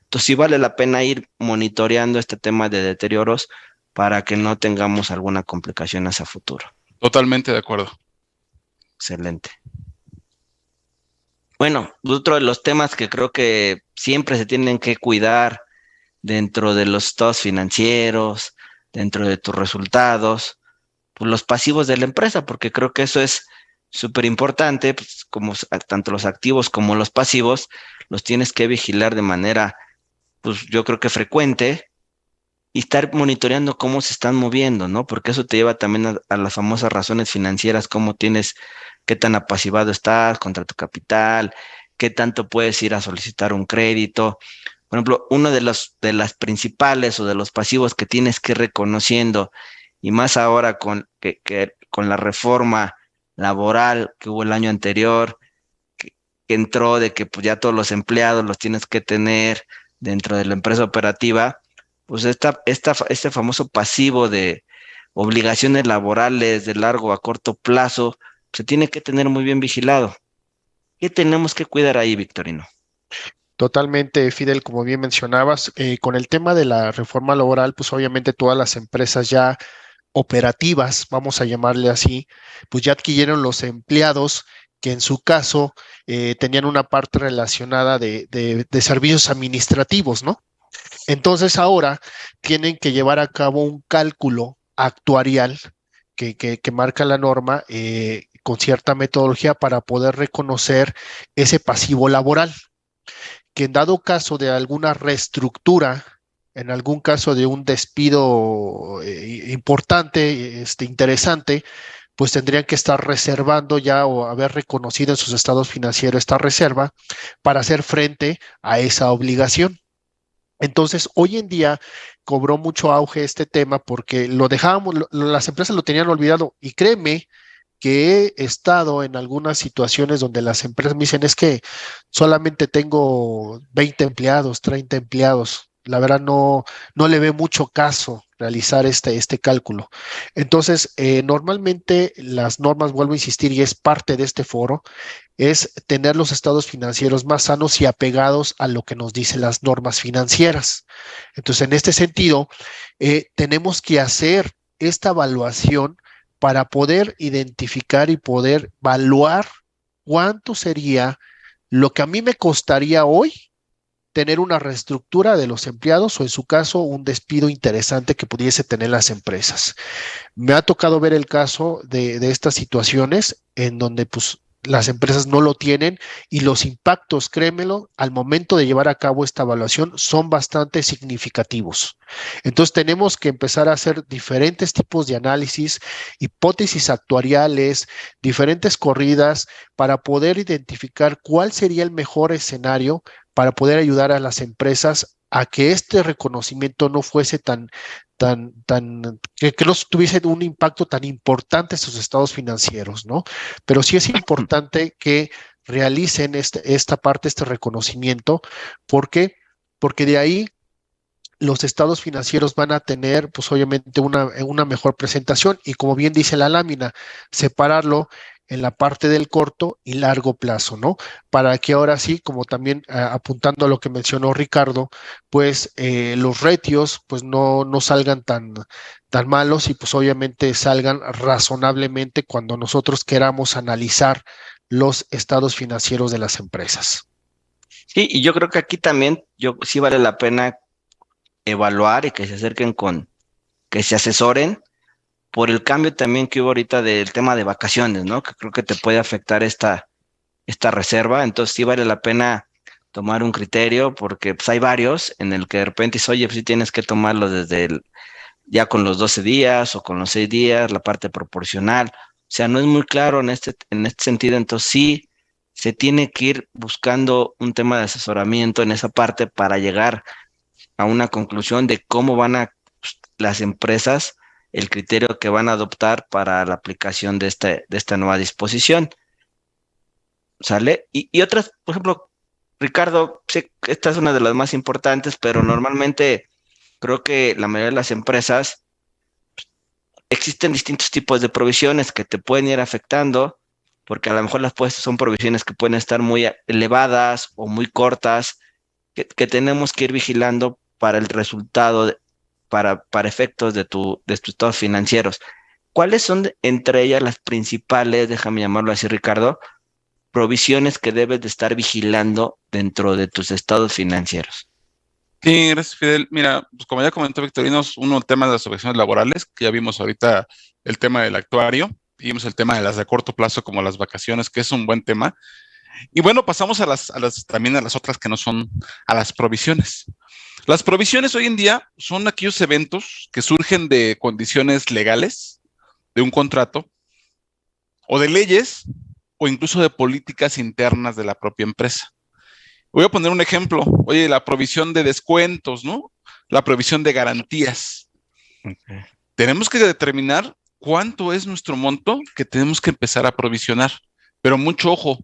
Entonces, sí vale la pena ir monitoreando este tema de deterioros para que no tengamos alguna complicación hacia futuro. Totalmente de acuerdo. Excelente. Bueno, otro de los temas que creo que siempre se tienen que cuidar dentro de los estados financieros, dentro de tus resultados, pues los pasivos de la empresa, porque creo que eso es súper importante, pues, como tanto los activos como los pasivos, los tienes que vigilar de manera, pues yo creo que frecuente y estar monitoreando cómo se están moviendo, ¿no? Porque eso te lleva también a las famosas razones financieras, cómo tienes, qué tan apaciguado estás contra tu capital, qué tanto puedes ir a solicitar un crédito. Por ejemplo, uno de las principales o de los pasivos que tienes que ir reconociendo, y más ahora con la reforma laboral que hubo el año anterior, que entró de que pues, ya todos los empleados los tienes que tener dentro de la empresa operativa, pues este famoso pasivo de obligaciones laborales de largo a corto plazo se tiene que tener muy bien vigilado. ¿Qué tenemos que cuidar ahí, Victorino? Totalmente, Fidel, como bien mencionabas, con el tema de la reforma laboral, pues obviamente todas las empresas ya operativas, vamos a llamarle así, pues ya adquirieron los empleados que en su caso tenían una parte relacionada de servicios administrativos, ¿no? Entonces ahora tienen que llevar a cabo un cálculo actuarial que marca la norma con cierta metodología para poder reconocer ese pasivo laboral, que en dado caso de alguna reestructura, en algún caso de un despido importante, interesante, pues tendrían que estar reservando ya o haber reconocido en sus estados financieros esta reserva para hacer frente a esa obligación. Entonces, hoy en día cobró mucho auge este tema porque lo dejábamos, las empresas lo tenían olvidado y créeme que he estado en algunas situaciones donde las empresas me dicen es que solamente tengo 20 empleados, 30 empleados. La verdad no le ve mucho caso realizar este cálculo. Entonces, normalmente las normas, vuelvo a insistir, y es parte de este foro, es tener los estados financieros más sanos y apegados a lo que nos dicen las normas financieras. Entonces, en este sentido, tenemos que hacer esta evaluación para poder identificar y poder evaluar cuánto sería lo que a mí me costaría hoy tener una reestructura de los empleados o en su caso un despido interesante que pudiese tener las empresas. Me ha tocado ver el caso de estas situaciones en donde pues las empresas no lo tienen y los impactos, créemelo, al momento de llevar a cabo esta evaluación son bastante significativos. Entonces tenemos que empezar a hacer diferentes tipos de análisis, hipótesis actuariales, diferentes corridas para poder identificar cuál sería el mejor escenario para poder ayudar a las empresas a que este reconocimiento no fuese que no tuviese un impacto tan importante en sus estados financieros, ¿no? Pero sí es importante que realicen esta parte, este reconocimiento, porque, porque de ahí los estados financieros van a tener, pues obviamente, una mejor presentación y como bien dice la lámina, separarlo en la parte del corto y largo plazo, ¿no? Para que ahora sí, como también apuntando a lo que mencionó Ricardo, pues los ratios pues no salgan tan malos y pues obviamente salgan razonablemente cuando nosotros queramos analizar los estados financieros de las empresas. Sí, y yo creo que aquí también sí vale la pena evaluar y que se acerquen que se asesoren por el cambio también que hubo ahorita del tema de vacaciones, ¿no? Que creo que te puede afectar esta reserva. Entonces sí vale la pena tomar un criterio porque pues, hay varios en el que de repente dices, oye, pues sí tienes que tomarlo ya con los 12 días o con los 6 días, la parte proporcional. O sea, no es muy claro en este sentido. Entonces sí se tiene que ir buscando un tema de asesoramiento en esa parte para llegar a una conclusión de cómo van las empresas, el criterio que van a adoptar para la aplicación de esta nueva disposición. ¿Sale? Y otras, por ejemplo, Ricardo, sé que esta es una de las más importantes, pero normalmente creo que la mayoría de las empresas existen distintos tipos de provisiones que te pueden ir afectando, porque a lo mejor son provisiones que pueden estar muy elevadas o muy cortas, que tenemos que ir vigilando para el resultado, para efectos de tus estados financieros. ¿Cuáles son entre ellas las principales, déjame llamarlo así, Ricardo, provisiones que debes de estar vigilando dentro de tus estados financieros? Sí, gracias, Fidel. Mira, pues como ya comentó Victorino, uno, el tema de las obligaciones laborales, que ya vimos ahorita el tema del actuario, vimos el tema de las de corto plazo como las vacaciones, que es un buen tema. Y bueno, pasamos también a las otras que no son, a las provisiones. Las provisiones hoy en día son aquellos eventos que surgen de condiciones legales, de un contrato, o de leyes, o incluso de políticas internas de la propia empresa. Voy a poner un ejemplo. Oye, la provisión de descuentos, ¿no? La provisión de garantías. Okay. Tenemos que determinar cuánto es nuestro monto que tenemos que empezar a provisionar. Pero mucho ojo,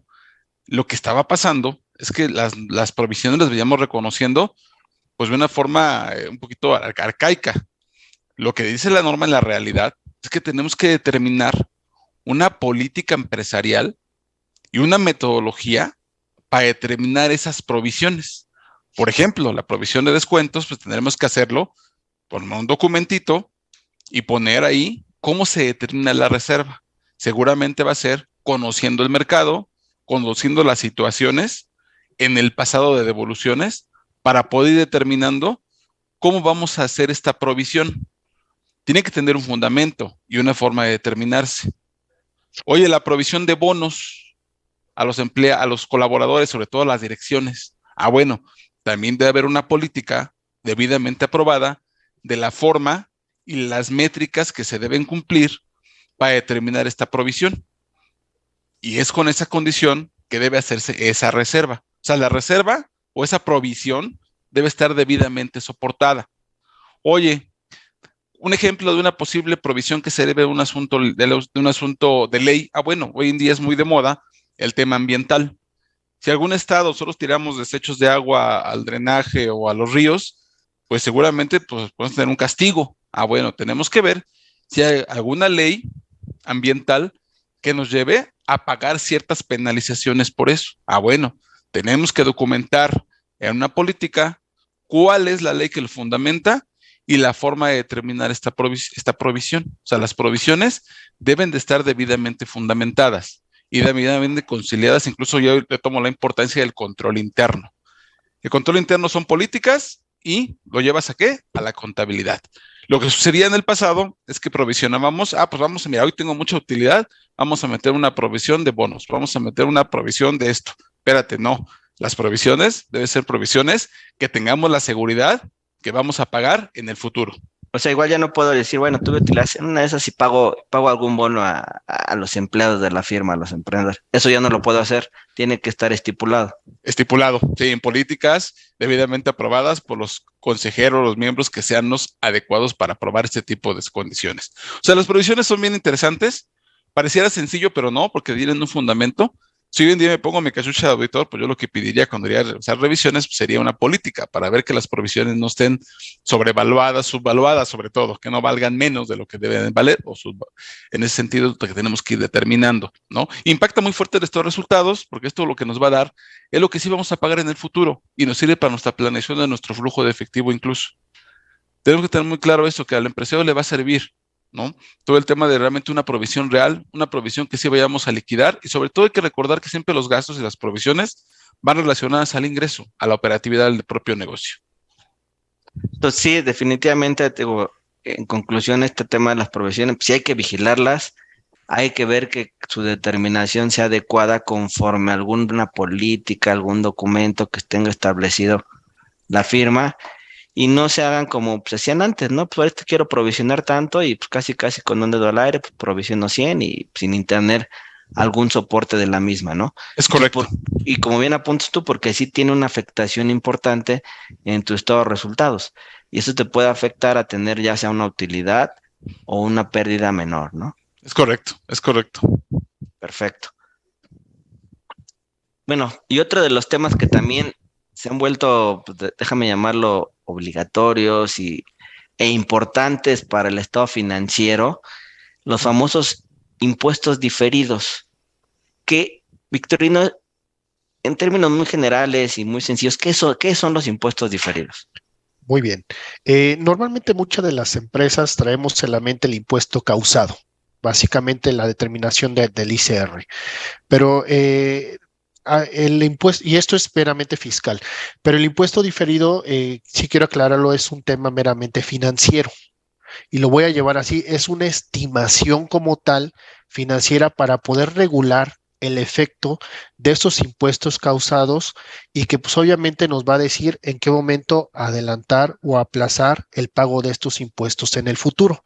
lo que estaba pasando es que las provisiones las veíamos reconociendo pues de una forma un poquito arcaica. Lo que dice la norma en la realidad es que tenemos que determinar una política empresarial y una metodología para determinar esas provisiones. Por ejemplo, la provisión de descuentos, pues tendremos que hacerlo por un documentito y poner ahí cómo se determina la reserva. Seguramente va a ser conociendo el mercado, conociendo las situaciones en el pasado de devoluciones para poder ir determinando cómo vamos a hacer esta provisión. Tiene que tener un fundamento y una forma de determinarse. Oye, la provisión de bonos a los colaboradores, sobre todo a las direcciones. Bueno, también debe haber una política debidamente aprobada de la forma y las métricas que se deben cumplir para determinar esta provisión. Y es con esa condición que debe hacerse esa reserva. O sea, la reserva o esa provisión debe estar debidamente soportada. Oye, un ejemplo de una posible provisión que se debe de un asunto de ley. Bueno, hoy en día es muy de moda el tema ambiental. Si algún estado solo tiramos desechos de agua al drenaje o a los ríos, pues seguramente pues, podemos tener un castigo. Bueno, tenemos que ver si hay alguna ley ambiental que nos lleve a pagar ciertas penalizaciones por eso. Bueno, tenemos que documentar en una política cuál es la ley que lo fundamenta y la forma de determinar esta provisión. O sea, las provisiones deben de estar debidamente fundamentadas y debidamente conciliadas. Incluso yo le tomo la importancia del control interno. El control interno son políticas y lo llevas ¿a qué? A la contabilidad. Lo que sucedía en el pasado es que provisionábamos, pues vamos a mirar, hoy tengo mucha utilidad, vamos a meter una provisión de bonos, vamos a meter una provisión de esto. Espérate, no. Las provisiones deben ser provisiones que tengamos la seguridad que vamos a pagar en el futuro. O sea, igual ya no puedo decir, bueno, tuve utilidad, en una de esas y pago algún bono a los empleados de la firma, a los emprendedores. Eso ya no lo puedo hacer, tiene que estar estipulado. Estipulado, sí, en políticas debidamente aprobadas por los consejeros, los miembros que sean los adecuados para aprobar este tipo de condiciones. O sea, las provisiones son bien interesantes, pareciera sencillo, pero no, porque tienen un fundamento. Si hoy en día me pongo mi cachucha de auditor, pues yo lo que pediría cuando iría a realizar revisiones pues sería una política para ver que las provisiones no estén sobrevaluadas, subvaluadas sobre todo, que no valgan menos de lo que deben valer, en ese sentido que tenemos que ir determinando, ¿no? Impacta muy fuerte estos resultados, porque esto lo que nos va a dar es lo que sí vamos a pagar en el futuro y nos sirve para nuestra planeación de nuestro flujo de efectivo incluso. Tenemos que tener muy claro eso, que al empresario le va a servir, ¿no? Todo el tema de realmente una provisión real, una provisión que sí vayamos a liquidar y sobre todo hay que recordar que siempre los gastos y las provisiones van relacionadas al ingreso, a la operatividad del propio negocio. Entonces sí, definitivamente, digo, en conclusión, este tema de las provisiones, pues sí hay que vigilarlas, hay que ver que su determinación sea adecuada conforme a alguna política, algún documento que tenga establecido la firma. Y no se hagan como se hacían antes, ¿no? Pues ahorita quiero provisionar tanto y pues casi con un dedo al aire, pues provisiono 100 y sin tener algún soporte de la misma, ¿no? Es correcto. Y como bien apuntas tú, porque sí tiene una afectación importante en tu estado de resultados. Y eso te puede afectar a tener ya sea una utilidad o una pérdida menor, ¿no? Es correcto, es correcto. Perfecto. Bueno, y otro de los temas que también se han vuelto, pues, déjame llamarlo, obligatorios e importantes para el estado financiero, los famosos impuestos diferidos, que, Victorino, en términos muy generales y muy sencillos, ¿qué son los impuestos diferidos? Muy bien. Normalmente muchas de las empresas traemos en la mente el impuesto causado, básicamente la determinación del ICR, pero el impuesto, y esto es meramente fiscal, pero el impuesto diferido, sí quiero aclararlo, es un tema meramente financiero. Y lo voy a llevar así, es una estimación como tal financiera para poder regular el efecto de estos impuestos causados y que pues obviamente nos va a decir en qué momento adelantar o aplazar el pago de estos impuestos en el futuro.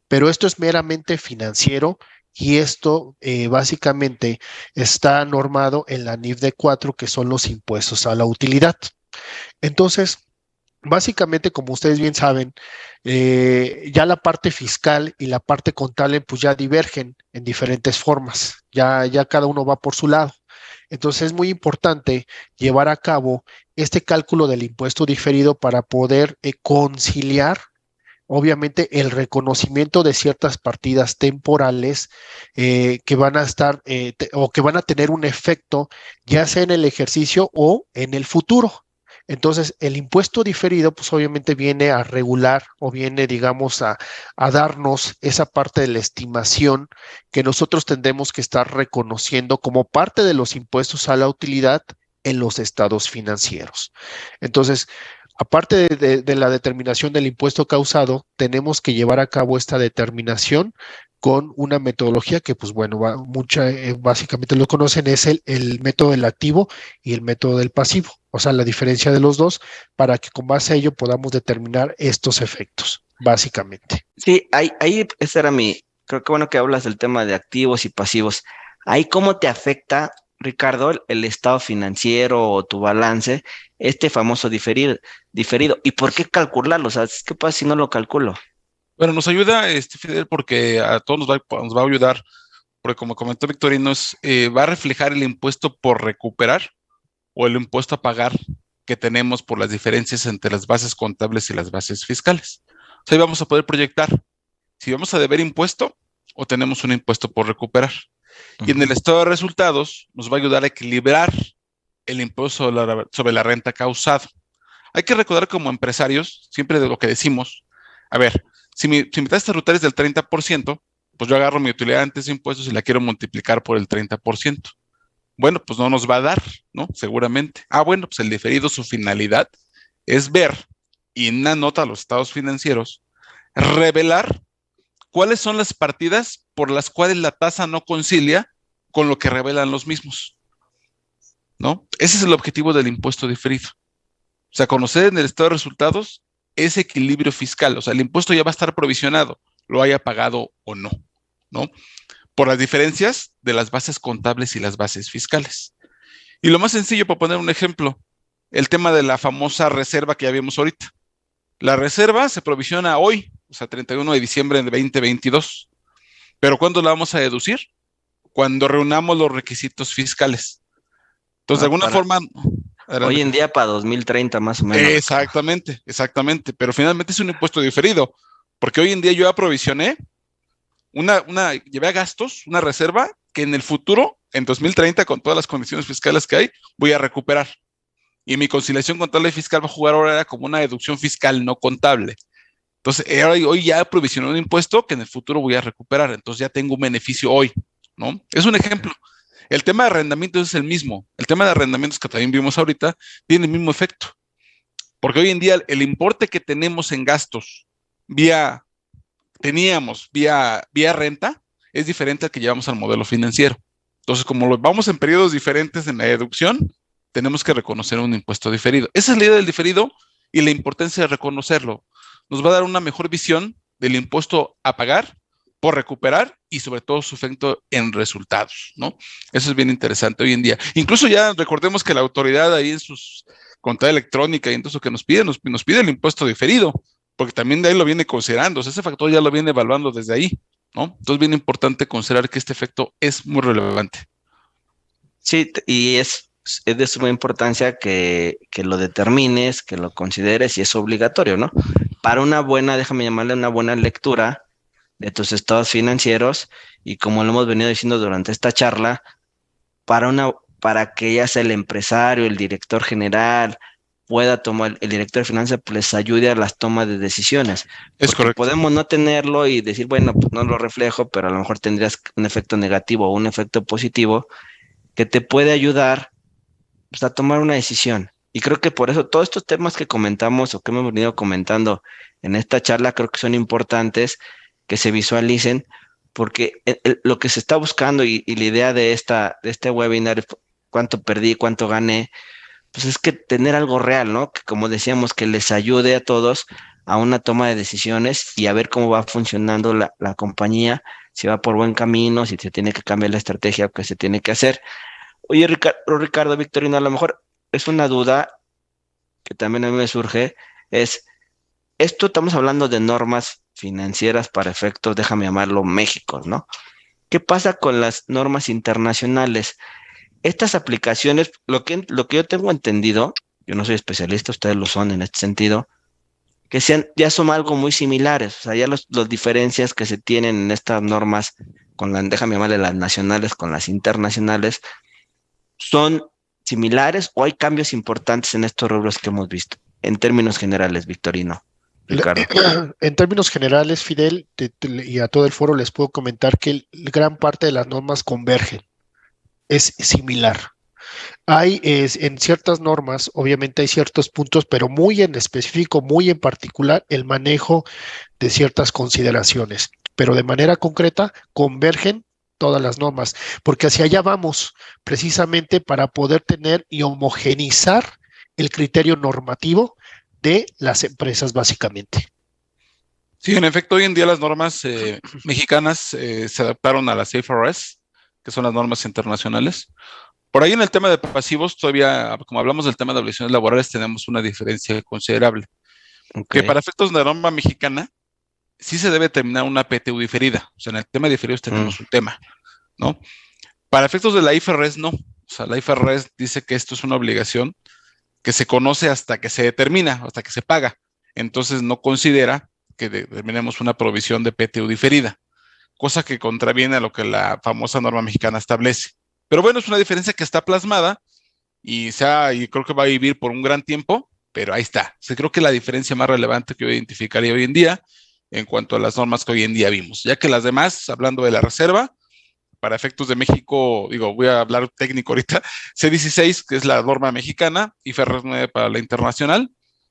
Pero esto es meramente financiero y esto básicamente está normado en la NIF D4, que son los impuestos a la utilidad. Entonces, básicamente, como ustedes bien saben, ya la parte fiscal y la parte contable pues ya divergen en diferentes formas, ya cada uno va por su lado. Entonces es muy importante llevar a cabo este cálculo del impuesto diferido para poder conciliar obviamente el reconocimiento de ciertas partidas temporales que van a estar o que van a tener un efecto ya sea en el ejercicio o en el futuro. Entonces, el impuesto diferido, pues obviamente viene a regular o viene, digamos, a darnos esa parte de la estimación que nosotros tendremos que estar reconociendo como parte de los impuestos a la utilidad en los estados financieros. Entonces, aparte de la determinación del impuesto causado, tenemos que llevar a cabo esta determinación con una metodología que, pues bueno, básicamente lo conocen, es el método del activo y el método del pasivo, o sea, la diferencia de los dos, para que con base a ello podamos determinar estos efectos, básicamente. Sí, ahí ese era creo que bueno que hablas del tema de activos y pasivos. Ahí, ¿cómo te afecta, Ricardo, el estado financiero o tu balance este famoso diferido. ¿Y por qué calcularlo? O sea, ¿qué pasa si no lo calculo? Bueno, nos ayuda, Fidel, porque a todos nos va a ayudar, porque como comentó Victorino, va a reflejar el impuesto por recuperar o el impuesto a pagar que tenemos por las diferencias entre las bases contables y las bases fiscales. O sea, ahí vamos a poder proyectar si vamos a deber impuesto o tenemos un impuesto por recuperar. Y en el estado de resultados nos va a ayudar a equilibrar el impuesto sobre la renta causado. Hay que recordar como empresarios, siempre de lo que decimos, a ver, si mi tasa tributaria es del 30%, pues yo agarro mi utilidad antes de impuestos y la quiero multiplicar por el 30%. Bueno, pues no nos va a dar, ¿no? Seguramente. Bueno, pues el diferido, su finalidad es ver, y en una nota a los estados financieros, revelar cuáles son las partidas por las cuales la tasa no concilia con lo que revelan los mismos, ¿no? Ese es el objetivo del impuesto diferido. O sea, conocer en el estado de resultados ese equilibrio fiscal. O sea, el impuesto ya va a estar provisionado, lo haya pagado o no, ¿no? Por las diferencias de las bases contables y las bases fiscales. Y lo más sencillo, para poner un ejemplo, el tema de la famosa reserva que ya vimos ahorita. La reserva se provisiona hoy, o sea, 31 de diciembre de 2022. ¿Pero cuándo la vamos a deducir? Cuando reunamos los requisitos fiscales. Entonces, de alguna forma... Hoy en día para 2030 más o menos. Exactamente. Pero finalmente es un impuesto diferido, porque hoy en día yo aprovisioné llevé a gastos, una reserva que en el futuro, en 2030, con todas las condiciones fiscales que hay, voy a recuperar. Y mi conciliación contable y fiscal va a jugar ahora como una deducción fiscal no contable. Entonces, hoy ya provisioné un impuesto que en el futuro voy a recuperar. Entonces ya tengo un beneficio hoy, ¿no? Es un ejemplo. El tema de arrendamientos es el mismo. El tema de arrendamientos que también vimos ahorita tiene el mismo efecto. Porque hoy en día el importe que tenemos en gastos teníamos vía renta es diferente al que llevamos al modelo financiero. Entonces, como vamos en periodos diferentes en la deducción, tenemos que reconocer un impuesto diferido. Esa es la idea del diferido y la importancia de reconocerlo. Nos va a dar una mejor visión del impuesto a pagar por recuperar y sobre todo su efecto en resultados, ¿no? Eso es bien interesante hoy en día. Incluso ya recordemos que la autoridad ahí en sus contabilidad electrónica y entonces lo que nos pide el impuesto diferido, porque también de ahí lo viene considerando, o sea, ese factor ya lo viene evaluando desde ahí, ¿no? Entonces, bien importante considerar que este efecto es muy relevante. Sí, y es de suma importancia que lo determines, que lo consideres y es obligatorio, ¿no? Para una buena, déjame llamarle una buena lectura de tus estados financieros y como lo hemos venido diciendo durante esta charla, para que ya sea el empresario, el director general, pueda tomar, el director de finanzas, pues les ayude a las tomas de decisiones. Es Porque correcto. podemos no tenerlo y decir, bueno, pues no lo reflejo, pero a lo mejor tendrías un efecto negativo o un efecto positivo que te puede ayudar pues, a tomar una decisión. Y creo que por eso todos estos temas que comentamos o que hemos venido comentando en esta charla, creo que son importantes que se visualicen, porque lo que se está buscando y la idea de este webinar es cuánto perdí, cuánto gané, pues es que tener algo real, ¿no? Que como decíamos, que les ayude a todos a una toma de decisiones y a ver cómo va funcionando la compañía, si va por buen camino, si se tiene que cambiar la estrategia que se tiene que hacer. Oye, Ricardo, Victorino, a lo mejor es una duda que también a mí me surge, esto estamos hablando de normas financieras para efectos, déjame llamarlo México, ¿no? ¿Qué pasa con las normas internacionales? Estas aplicaciones, lo que yo tengo entendido, yo no soy especialista, ustedes lo son en este sentido, que ya son algo muy similares, o sea, ya las diferencias que se tienen en estas normas déjame llamarle las nacionales con las internacionales, son similares o hay cambios importantes en estos rubros que hemos visto, en términos generales, Victorino, Ricardo. En términos generales, Fidel, y a todo el foro les puedo comentar que gran parte de las normas convergen, es similar. En ciertas normas, obviamente hay ciertos puntos, pero muy en específico, muy en particular, el manejo de ciertas consideraciones, pero de manera concreta convergen todas las normas, porque hacia allá vamos precisamente para poder tener y homogeneizar el criterio normativo de las empresas básicamente. Sí, en efecto, hoy en día las normas mexicanas se adaptaron a las IFRS, que son las normas internacionales, Por ahí en el tema de pasivos, todavía, como hablamos del tema de obligaciones laborales, tenemos una diferencia considerable. Que para efectos de la norma mexicana, sí se debe terminar una PTU diferida. O sea, en el tema de diferidos tenemos un tema, ¿no? Para efectos de la IFRS, no. O sea, la IFRS dice que esto es una obligación que se conoce hasta que se determina, hasta que se paga. Entonces no considera que determinemos una provisión de PTU diferida, cosa que contraviene a lo que la famosa norma mexicana establece. Pero bueno, es una diferencia que está plasmada y creo que va a vivir por un gran tiempo, pero ahí está. O sea, creo que la diferencia más relevante que yo identificaría hoy en día en cuanto a las normas que hoy en día vimos, ya que las demás, hablando de la reserva, para efectos de México, voy a hablar técnico ahorita, C16, que es la norma mexicana, IFRS 9 para la internacional,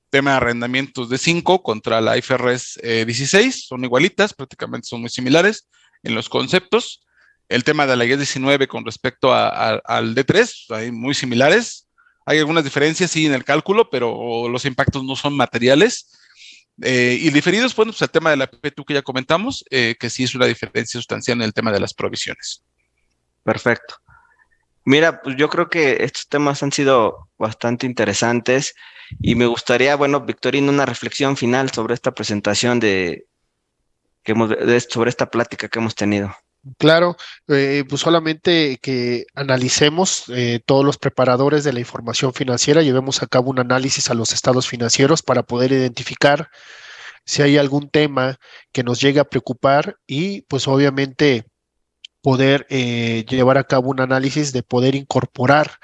tema de arrendamientos de 5 contra la IFRS 16, son igualitas, prácticamente son muy similares en los conceptos. El tema de la IES 19 con respecto al D3, hay muy similares. Hay algunas diferencias, sí, en el cálculo, pero los impactos no son materiales. Y diferidos, bueno, pues el tema de la PTU que ya comentamos, que sí es una diferencia sustancial en el tema de las provisiones. Perfecto. Mira, pues yo creo que estos temas han sido bastante interesantes y me gustaría, bueno, Victorino, una reflexión final sobre esta presentación sobre esta plática que hemos tenido. Claro, pues solamente que analicemos todos los preparadores de la información financiera, llevemos a cabo un análisis a los estados financieros para poder identificar si hay algún tema que nos llegue a preocupar y pues obviamente poder llevar a cabo un análisis de poder incorporar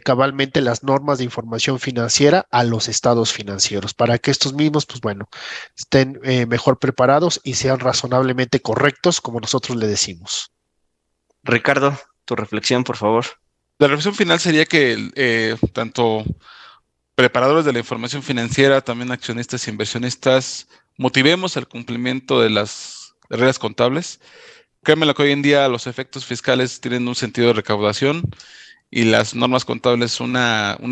cabalmente las normas de información financiera a los estados financieros para que estos mismos, pues bueno, estén mejor preparados y sean razonablemente correctos como nosotros le decimos. Ricardo, tu reflexión, por favor. La reflexión final sería que tanto preparadores de la información financiera, también accionistas e inversionistas, motivemos el cumplimiento de las reglas contables. Créanme que hoy en día los efectos fiscales tienen un sentido de recaudación y las normas contables un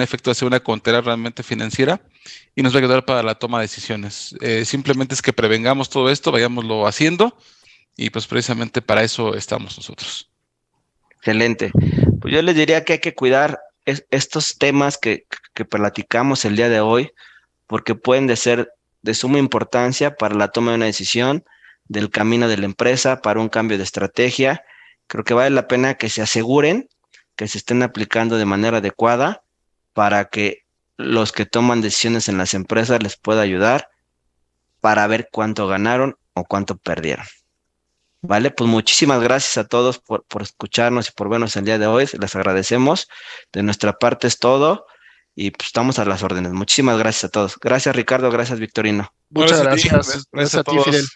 efecto de hacer una contera realmente financiera y nos va a ayudar para la toma de decisiones. Simplemente es que prevengamos todo esto, vayámoslo haciendo y pues precisamente para eso estamos nosotros. Excelente. Pues yo les diría que hay que cuidar estos temas que platicamos el día de hoy porque pueden de ser de suma importancia para la toma de una decisión, del camino de la empresa, para un cambio de estrategia. Creo que vale la pena que se aseguren que se estén aplicando de manera adecuada para que los que toman decisiones en las empresas les pueda ayudar para ver cuánto ganaron o cuánto perdieron. Vale, pues muchísimas gracias a todos por escucharnos y por vernos el día de hoy. Les agradecemos. De nuestra parte es todo y pues estamos a las órdenes. Muchísimas gracias a todos. Gracias, Ricardo. Gracias, Victorino. Muchas gracias. Gracias a ti, Fidel.